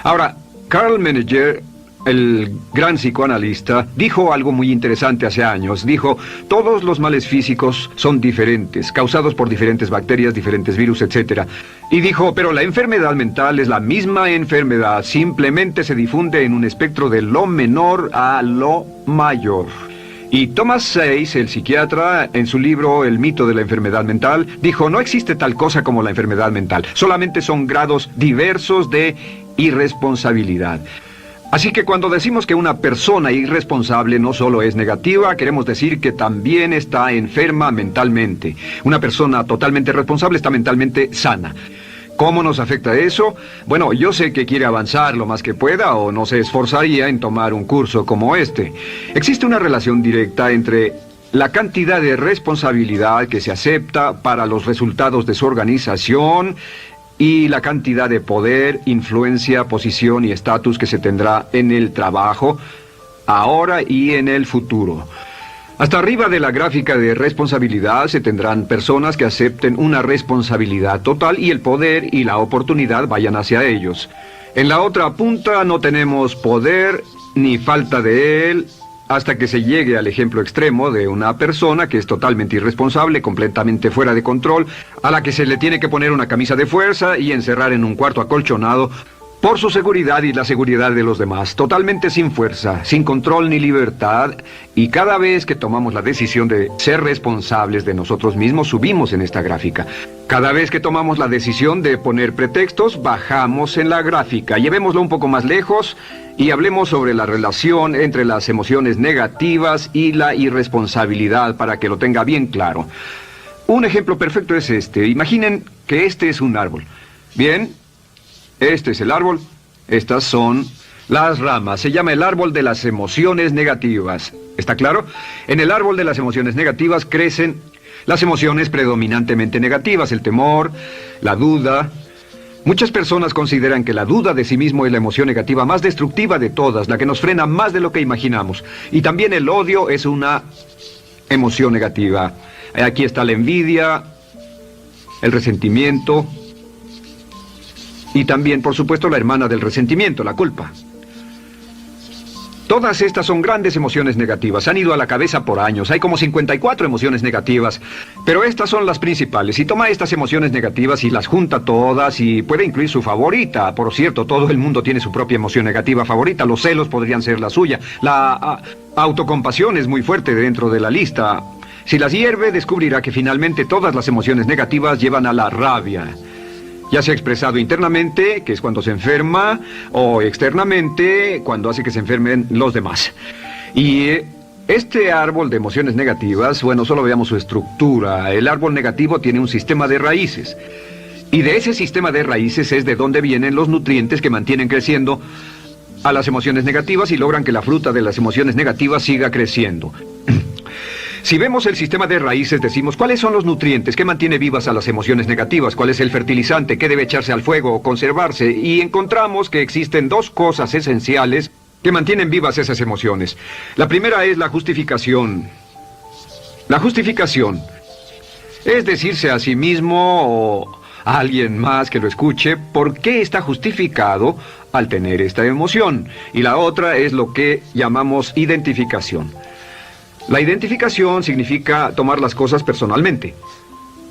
Ahora, Carl Menninger, el gran psicoanalista, dijo algo muy interesante hace años. Dijo, todos los males físicos son diferentes, causados por diferentes bacterias, diferentes virus, etc. Y dijo, pero la enfermedad mental es la misma enfermedad, simplemente se difunde en un espectro de lo menor a lo mayor. Y Thomas Sayce, el psiquiatra, en su libro El mito de la enfermedad mental, dijo, no existe tal cosa como la enfermedad mental, solamente son grados diversos de irresponsabilidad. Así que cuando decimos que una persona irresponsable no solo es negativa, queremos decir que también está enferma mentalmente. Una persona totalmente responsable está mentalmente sana. ¿Cómo nos afecta eso? Bueno, yo sé que quiere avanzar lo más que pueda o no se esforzaría en tomar un curso como este. Existe una relación directa entre la cantidad de responsabilidad que se acepta para los resultados de su organización y la cantidad de poder, influencia, posición y estatus que se tendrá en el trabajo, ahora y en el futuro. Hasta arriba de la gráfica de responsabilidad se tendrán personas que acepten una responsabilidad total y el poder y la oportunidad vayan hacia ellos. En la otra punta no tenemos poder ni falta de él, hasta que se llegue al ejemplo extremo de una persona que es totalmente irresponsable, completamente fuera de control, a la que se le tiene que poner una camisa de fuerza y encerrar en un cuarto acolchonado por su seguridad y la seguridad de los demás, totalmente sin fuerza, sin control ni libertad, y cada vez que tomamos la decisión de ser responsables de nosotros mismos, subimos en esta gráfica. Cada vez que tomamos la decisión de poner pretextos, bajamos en la gráfica. Llevémoslo un poco más lejos y hablemos sobre la relación entre las emociones negativas y la irresponsabilidad para que lo tenga bien claro. Un ejemplo perfecto es este. Imaginen que este es un árbol. Bien, este es el árbol, estas son las ramas. Se llama el árbol de las emociones negativas. ¿Está claro? En el árbol de las emociones negativas crecen las emociones predominantemente negativas, el temor, la duda. Muchas personas consideran que la duda de sí mismo es la emoción negativa más destructiva de todas, la que nos frena más de lo que imaginamos. Y también el odio es una emoción negativa. Aquí está la envidia, el resentimiento y también, por supuesto, la hermana del resentimiento, la culpa. Todas estas son grandes emociones negativas. Han ido a la cabeza por años. Hay como 54 emociones negativas. Pero estas son las principales. Si toma estas emociones negativas y las junta todas y puede incluir su favorita. Por cierto, todo el mundo tiene su propia emoción negativa favorita. Los celos podrían ser la suya. La autocompasión es muy fuerte dentro de la lista. Si las hierve, descubrirá que finalmente todas las emociones negativas llevan a la rabia. Ya sea expresado internamente, que es cuando se enferma, o externamente, cuando hace que se enfermen los demás. Y este árbol de emociones negativas, bueno, solo veamos su estructura. El árbol negativo tiene un sistema de raíces. Y de ese sistema de raíces es de donde vienen los nutrientes que mantienen creciendo a las emociones negativas y logran que la fruta de las emociones negativas siga creciendo. Si vemos el sistema de raíces, decimos, ¿cuáles son los nutrientes que mantiene vivas a las emociones negativas? ¿Cuál es el fertilizante? ¿Qué debe echarse al fuego o conservarse? Y encontramos que existen dos cosas esenciales que mantienen vivas esas emociones. La primera es la justificación. La justificación es decirse a sí mismo o a alguien más que lo escuche por qué está justificado al tener esta emoción. Y la otra es lo que llamamos identificación. La identificación significa tomar las cosas personalmente.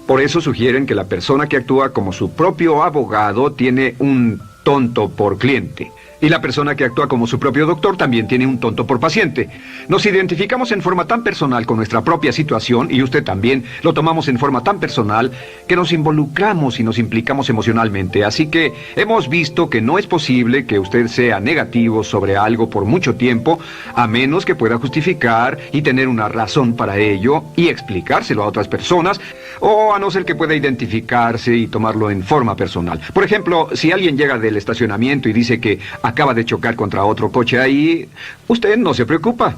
Por eso sugieren que la persona que actúa como su propio abogado tiene un tonto por cliente. Y la persona que actúa como su propio doctor también tiene un tonto por paciente. Nos identificamos en forma tan personal con nuestra propia situación, y usted también, lo tomamos en forma tan personal, que nos involucramos y nos implicamos emocionalmente. Así que hemos visto que no es posible que usted sea negativo sobre algo por mucho tiempo, a menos que pueda justificar y tener una razón para ello y explicárselo a otras personas, o a no ser que pueda identificarse y tomarlo en forma personal. Por ejemplo, si alguien llega del estacionamiento y dice que acaba de chocar contra otro coche ahí, usted no se preocupa,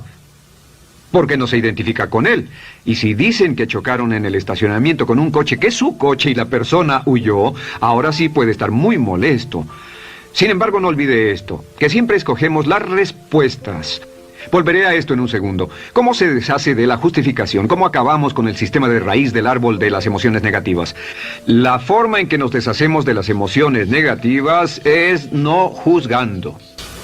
porque no se identifica con él. Y si dicen que chocaron en el estacionamiento con un coche que es su coche y la persona huyó, ahora sí puede estar muy molesto. Sin embargo, no olvide esto, que siempre escogemos las respuestas. Volveré a esto en un segundo. ¿Cómo se deshace de la justificación? ¿Cómo acabamos con el sistema de raíz del árbol de las emociones negativas? La forma en que nos deshacemos de las emociones negativas es no juzgando.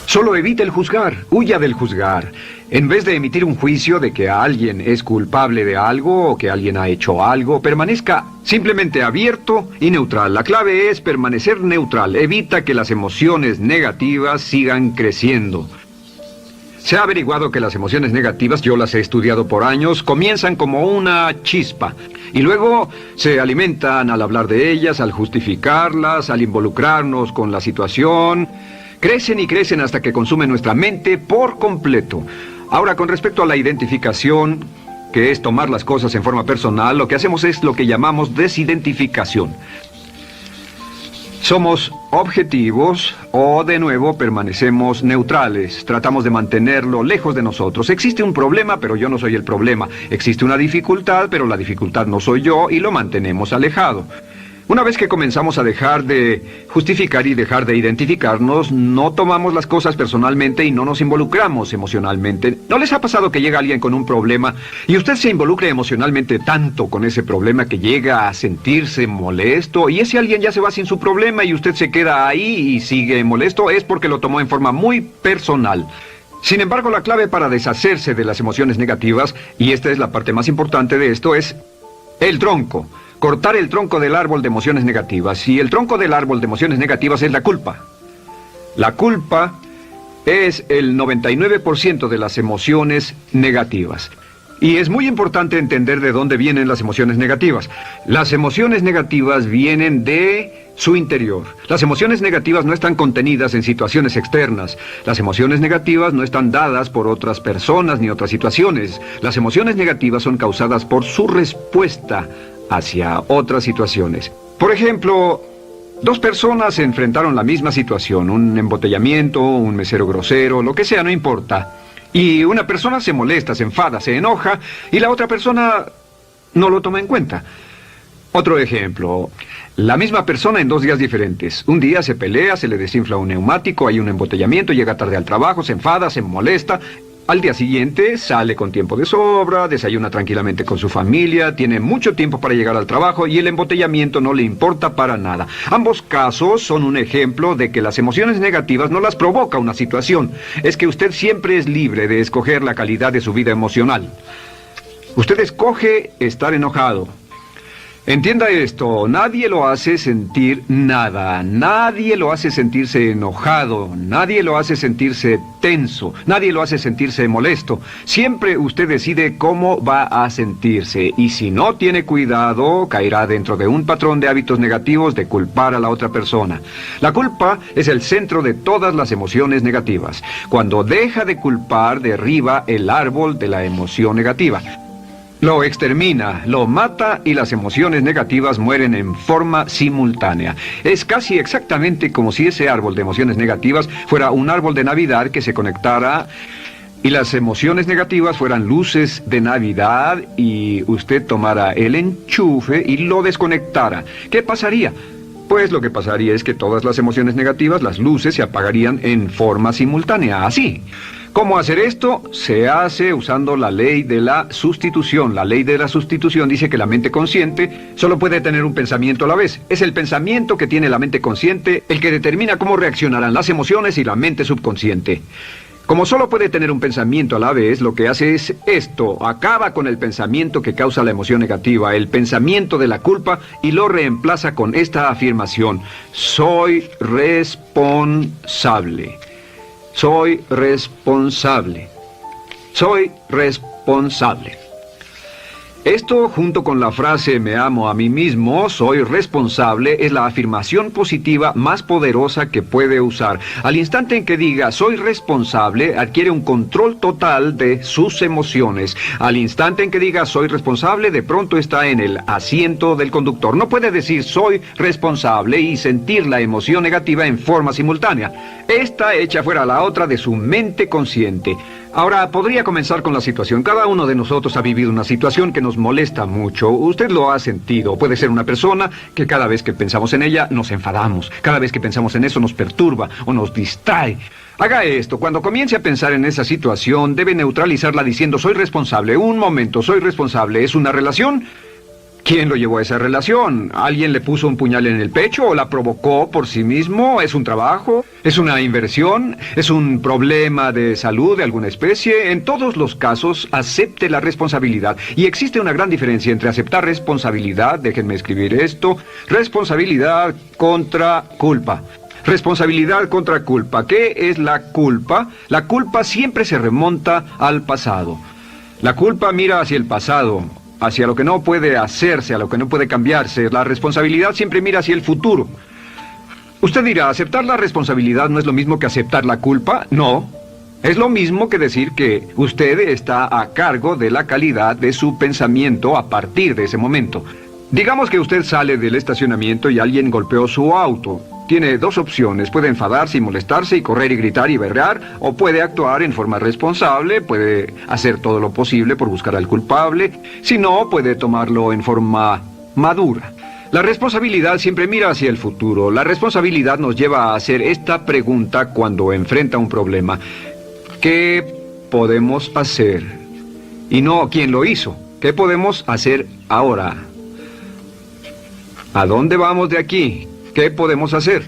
Solo evite el juzgar, huya del juzgar. En vez de emitir un juicio de que alguien es culpable de algo o que alguien ha hecho algo, permanezca simplemente abierto y neutral. La clave es permanecer neutral. Evita que las emociones negativas sigan creciendo. Se ha averiguado que las emociones negativas, yo las he estudiado por años, comienzan como una chispa y luego se alimentan al hablar de ellas, al justificarlas, al involucrarnos con la situación. Crecen y crecen hasta que consumen nuestra mente por completo. Ahora, con respecto a la identificación, que es tomar las cosas en forma personal, lo que hacemos es lo que llamamos desidentificación. Somos objetivos o, de nuevo, permanecemos neutrales. Tratamos de mantenerlo lejos de nosotros. Existe un problema, pero yo no soy el problema. Existe una dificultad, pero la dificultad no soy yo, y lo mantenemos alejado. Una vez que comenzamos a dejar de justificar y dejar de identificarnos, no tomamos las cosas personalmente y no nos involucramos emocionalmente. ¿No les ha pasado que llega alguien con un problema y usted se involucra emocionalmente tanto con ese problema que llega a sentirse molesto y ese alguien ya se va sin su problema y usted se queda ahí y sigue molesto? Es porque lo tomó en forma muy personal. Sin embargo, la clave para deshacerse de las emociones negativas, y esta es la parte más importante de esto, es el tronco. Cortar el tronco del árbol de emociones negativas. Y el tronco del árbol de emociones negativas es la culpa. La culpa es el 99% de las emociones negativas. Y es muy importante entender de dónde vienen las emociones negativas. Las emociones negativas vienen de su interior. Las emociones negativas no están contenidas en situaciones externas. Las emociones negativas no están dadas por otras personas ni otras situaciones. Las emociones negativas son causadas por su respuesta hacia otras situaciones. Por ejemplo, dos personas se enfrentaron la misma situación, un embotellamiento, un mesero grosero, lo que sea, no importa. Y una persona se molesta, se enfada, se enoja, y la otra persona no lo toma en cuenta. Otro ejemplo, la misma persona en 2 días diferentes. Un día se pelea, se le desinfla un neumático, hay un embotellamiento, llega tarde al trabajo, se enfada, se molesta. Al día siguiente sale con tiempo de sobra, desayuna tranquilamente con su familia, tiene mucho tiempo para llegar al trabajo y el embotellamiento no le importa para nada. Ambos casos son un ejemplo de que las emociones negativas no las provoca una situación. Es que usted siempre es libre de escoger la calidad de su vida emocional. Usted escoge estar enojado. Entienda esto, nadie lo hace sentir nada, nadie lo hace sentirse enojado, nadie lo hace sentirse tenso, nadie lo hace sentirse molesto. Siempre usted decide cómo va a sentirse y si no tiene cuidado, caerá dentro de un patrón de hábitos negativos de culpar a la otra persona. La culpa es el centro de todas las emociones negativas. Cuando deja de culpar, derriba el árbol de la emoción negativa. Lo extermina, lo mata y las emociones negativas mueren en forma simultánea. Es casi exactamente como si ese árbol de emociones negativas fuera un árbol de Navidad que se conectara y las emociones negativas fueran luces de Navidad y usted tomara el enchufe y lo desconectara. ¿Qué pasaría? Pues lo que pasaría es que todas las emociones negativas, las luces, se apagarían en forma simultánea, así. ¿Cómo hacer esto? Se hace usando la ley de la sustitución. La ley de la sustitución dice que la mente consciente solo puede tener un pensamiento a la vez. Es el pensamiento que tiene la mente consciente el que determina cómo reaccionarán las emociones y la mente subconsciente. Como solo puede tener un pensamiento a la vez, lo que hace es esto: acaba con el pensamiento que causa la emoción negativa, el pensamiento de la culpa, y lo reemplaza con esta afirmación: soy responsable. Soy responsable. Soy responsable. Esto, junto con la frase me amo a mí mismo, soy responsable, es la afirmación positiva más poderosa que puede usar. Al instante en que diga soy responsable, adquiere un control total de sus emociones. Al instante en que diga soy responsable, de pronto está en el asiento del conductor. No puede decir soy responsable y sentir la emoción negativa en forma simultánea. Esta echa fuera la otra de su mente consciente. Ahora, podría comenzar con la situación. Cada uno de nosotros ha vivido una situación que nos molesta mucho. Usted lo ha sentido. Puede ser una persona que cada vez que pensamos en ella nos enfadamos. Cada vez que pensamos en eso nos perturba o nos distrae. Haga esto. Cuando comience a pensar en esa situación, debe neutralizarla diciendo soy responsable. Un momento, soy responsable. ¿Es una relación? ¿Quién lo llevó a esa relación? ¿Alguien le puso un puñal en el pecho o la provocó por sí mismo? ¿Es un trabajo? ¿Es una inversión? ¿Es un problema de salud de alguna especie? En todos los casos, acepte la responsabilidad. Y existe una gran diferencia entre aceptar responsabilidad, déjenme escribir esto, responsabilidad contra culpa. Responsabilidad contra culpa. ¿Qué es la culpa? La culpa siempre se remonta al pasado. La culpa mira hacia el pasado, hacia lo que no puede hacerse, a lo que no puede cambiarse. La responsabilidad siempre mira hacia el futuro. Usted dirá, ¿aceptar la responsabilidad no es lo mismo que aceptar la culpa? No. Es lo mismo que decir que usted está a cargo de la calidad de su pensamiento a partir de ese momento. Digamos que usted sale del estacionamiento y alguien golpeó su auto. Tiene dos opciones: puede enfadarse y molestarse y correr y gritar y berrear, o puede actuar en forma responsable, puede hacer todo lo posible por buscar al culpable. Si no, puede tomarlo en forma madura. La responsabilidad siempre mira hacia el futuro. La responsabilidad nos lleva a hacer esta pregunta cuando enfrenta un problema: ¿qué podemos hacer? Y no ¿quién lo hizo? ¿Qué podemos hacer ahora? ¿A dónde vamos de aquí? ¿Qué podemos hacer?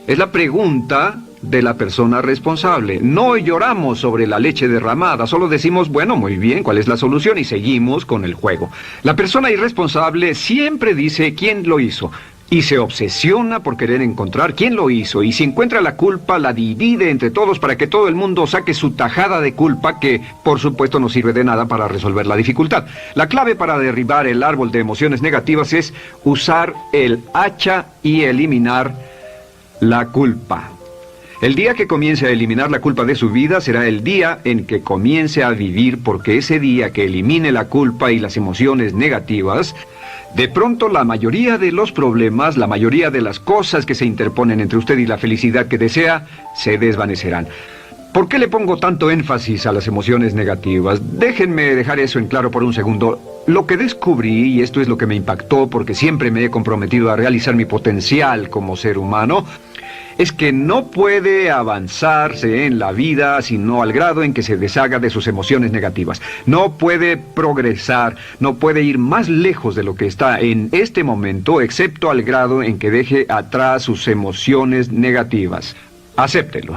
Es la pregunta de la persona responsable. No lloramos sobre la leche derramada, solo decimos, bueno, muy bien, ¿cuál es la solución? Y seguimos con el juego. La persona irresponsable siempre dice quién lo hizo y se obsesiona por querer encontrar quién lo hizo, y si encuentra la culpa la divide entre todos para que todo el mundo saque su tajada de culpa, que por supuesto no sirve de nada para resolver la dificultad. La clave para derribar el árbol de emociones negativas es usar el hacha y eliminar la culpa. El día que comience a eliminar la culpa de su vida será el día en que comience a vivir, porque ese día que elimine la culpa y las emociones negativas, de pronto la mayoría de los problemas, la mayoría de las cosas que se interponen entre usted y la felicidad que desea, se desvanecerán. ¿Por qué le pongo tanto énfasis a las emociones negativas? Déjenme dejar eso en claro por un segundo. Lo que descubrí, y esto es lo que me impactó porque siempre me he comprometido a realizar mi potencial como ser humano, es que no puede avanzarse en la vida sino al grado en que se deshaga de sus emociones negativas. No puede progresar, no puede ir más lejos de lo que está en este momento, excepto al grado en que deje atrás sus emociones negativas. Acéptelo.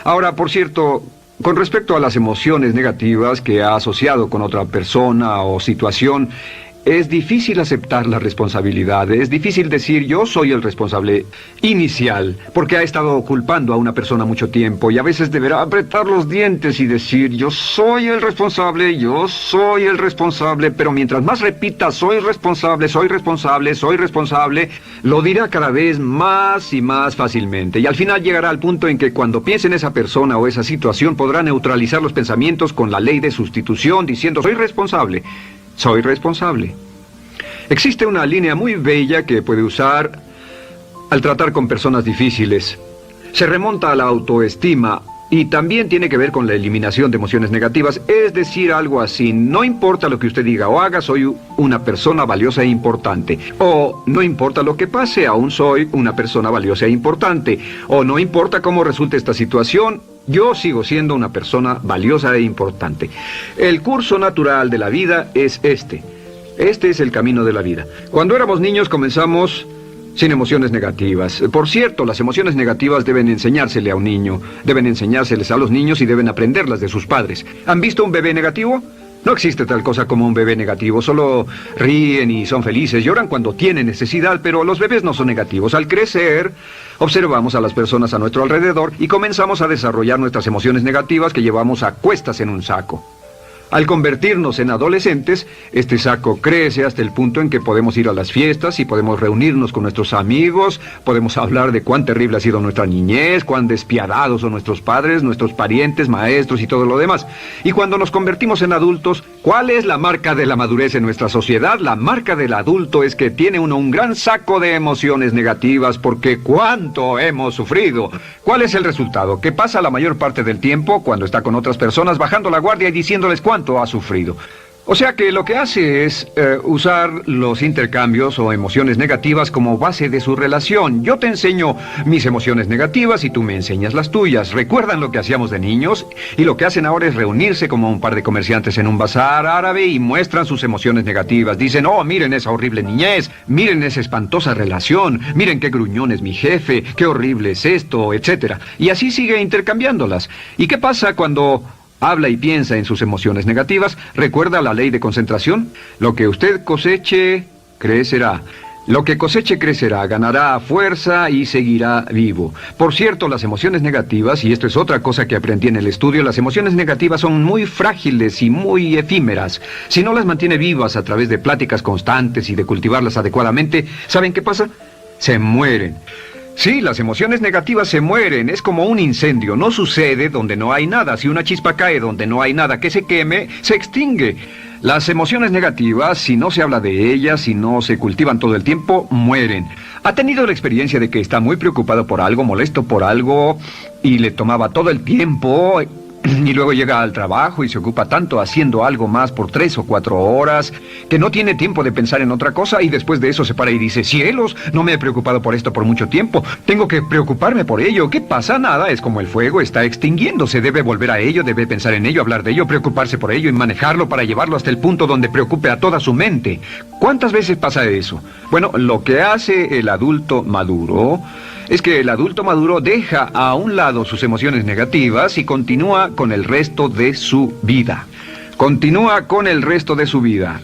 Ahora, por cierto, con respecto a las emociones negativas que ha asociado con otra persona o situación, es difícil aceptar la responsabilidad, es difícil decir yo soy el responsable inicial, porque ha estado culpando a una persona mucho tiempo y a veces deberá apretar los dientes y decir yo soy el responsable, pero mientras más repita soy responsable, lo dirá cada vez más y más fácilmente, y al final llegará al punto en que cuando piense en esa persona o esa situación podrá neutralizar los pensamientos con la ley de sustitución diciendo soy responsable. Soy responsable. Existe una línea muy bella que puede usar al tratar con personas difíciles. Se remonta a la autoestima y también tiene que ver con la eliminación de emociones negativas. Es decir, algo así: no importa lo que usted diga o haga, soy una persona valiosa e importante. O no importa lo que pase, aún soy una persona valiosa e importante. O no importa cómo resulte esta situación, yo sigo siendo una persona valiosa e importante. El curso natural de la vida es este. Este es el camino de la vida. Cuando éramos niños comenzamos sin emociones negativas. Por cierto, las emociones negativas deben enseñársele a un niño, deben enseñárseles a los niños y deben aprenderlas de sus padres. ¿Han visto un bebé negativo? No existe tal cosa como un bebé negativo, solo ríen y son felices, lloran cuando tienen necesidad, pero los bebés no son negativos. Al crecer, observamos a las personas a nuestro alrededor y comenzamos a desarrollar nuestras emociones negativas que llevamos a cuestas en un saco. Al convertirnos en adolescentes, este saco crece hasta el punto en que podemos ir a las fiestas y podemos reunirnos con nuestros amigos, podemos hablar de cuán terrible ha sido nuestra niñez, cuán despiadados son nuestros padres, nuestros parientes, maestros y todo lo demás. Y cuando nos convertimos en adultos, ¿cuál es la marca de la madurez en nuestra sociedad? La marca del adulto es que tiene uno un gran saco de emociones negativas porque ¿cuánto hemos sufrido? ¿Cuál es el resultado? Que pasa la mayor parte del tiempo cuando está con otras personas bajando la guardia y diciéndoles cuánto ha sufrido. O sea que lo que hace es usar los intercambios o emociones negativas como base de su relación. Yo te enseño mis emociones negativas y tú me enseñas las tuyas. ¿Recuerdan lo que hacíamos de niños? Y lo que hacen ahora es reunirse como un par de comerciantes en un bazar árabe y muestran sus emociones negativas. Dicen, oh, miren esa horrible niñez, miren esa espantosa relación, miren qué gruñón es mi jefe, qué horrible es esto, etc. Y así sigue intercambiándolas. ¿Y qué pasa cuando habla y piensa en sus emociones negativas? ¿Recuerda la ley de concentración? Lo que usted coseche, crecerá. Lo que coseche crecerá, ganará fuerza y seguirá vivo. Por cierto, las emociones negativas, y esto es otra cosa que aprendí en el estudio, las emociones negativas son muy frágiles y muy efímeras. Si no las mantiene vivas a través de pláticas constantes y de cultivarlas adecuadamente, ¿saben qué pasa? Se mueren. Sí, las emociones negativas se mueren, es como un incendio, no sucede donde no hay nada. Si una chispa cae donde no hay nada que se queme, se extingue. Las emociones negativas, si no se habla de ellas, si no se cultivan todo el tiempo, mueren. ¿Ha tenido la experiencia de que está muy preocupado por algo, molesto por algo, y le tomaba todo el tiempo, y luego llega al trabajo y se ocupa tanto haciendo algo más por 3 o 4 horas, que no tiene tiempo de pensar en otra cosa, y después de eso se para y dice, cielos, no me he preocupado por esto por mucho tiempo, tengo que preocuparme por ello? ¿Qué pasa? Nada, es como el fuego, está extinguiéndose, debe volver a ello, debe pensar en ello, hablar de ello, preocuparse por ello y manejarlo para llevarlo hasta el punto donde preocupe a toda su mente. ¿Cuántas veces pasa eso? Bueno, lo que hace el adulto maduro es que el adulto maduro deja a un lado sus emociones negativas y continúa con el resto de su vida. Continúa con el resto de su vida.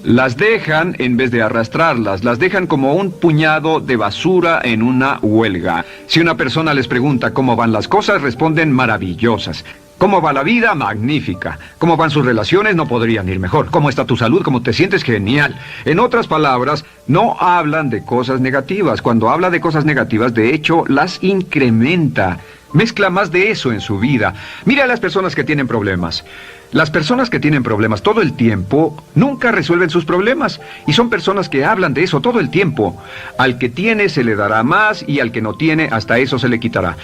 Las dejan en vez de arrastrarlas, las dejan como un puñado de basura en una huelga. Si una persona les pregunta cómo van las cosas, responden maravillosas. ¿Cómo va la vida? Magnífica. ¿Cómo van sus relaciones? No podrían ir mejor. ¿Cómo está tu salud? ¿Cómo te sientes? Genial. En otras palabras, no hablan de cosas negativas. Cuando habla de cosas negativas, de hecho, las incrementa. Mezcla más de eso en su vida. Mira a las personas que tienen problemas. Las personas que tienen problemas todo el tiempo nunca resuelven sus problemas. Y son personas que hablan de eso todo el tiempo. Al que tiene se le dará más y al que no tiene hasta eso se le quitará.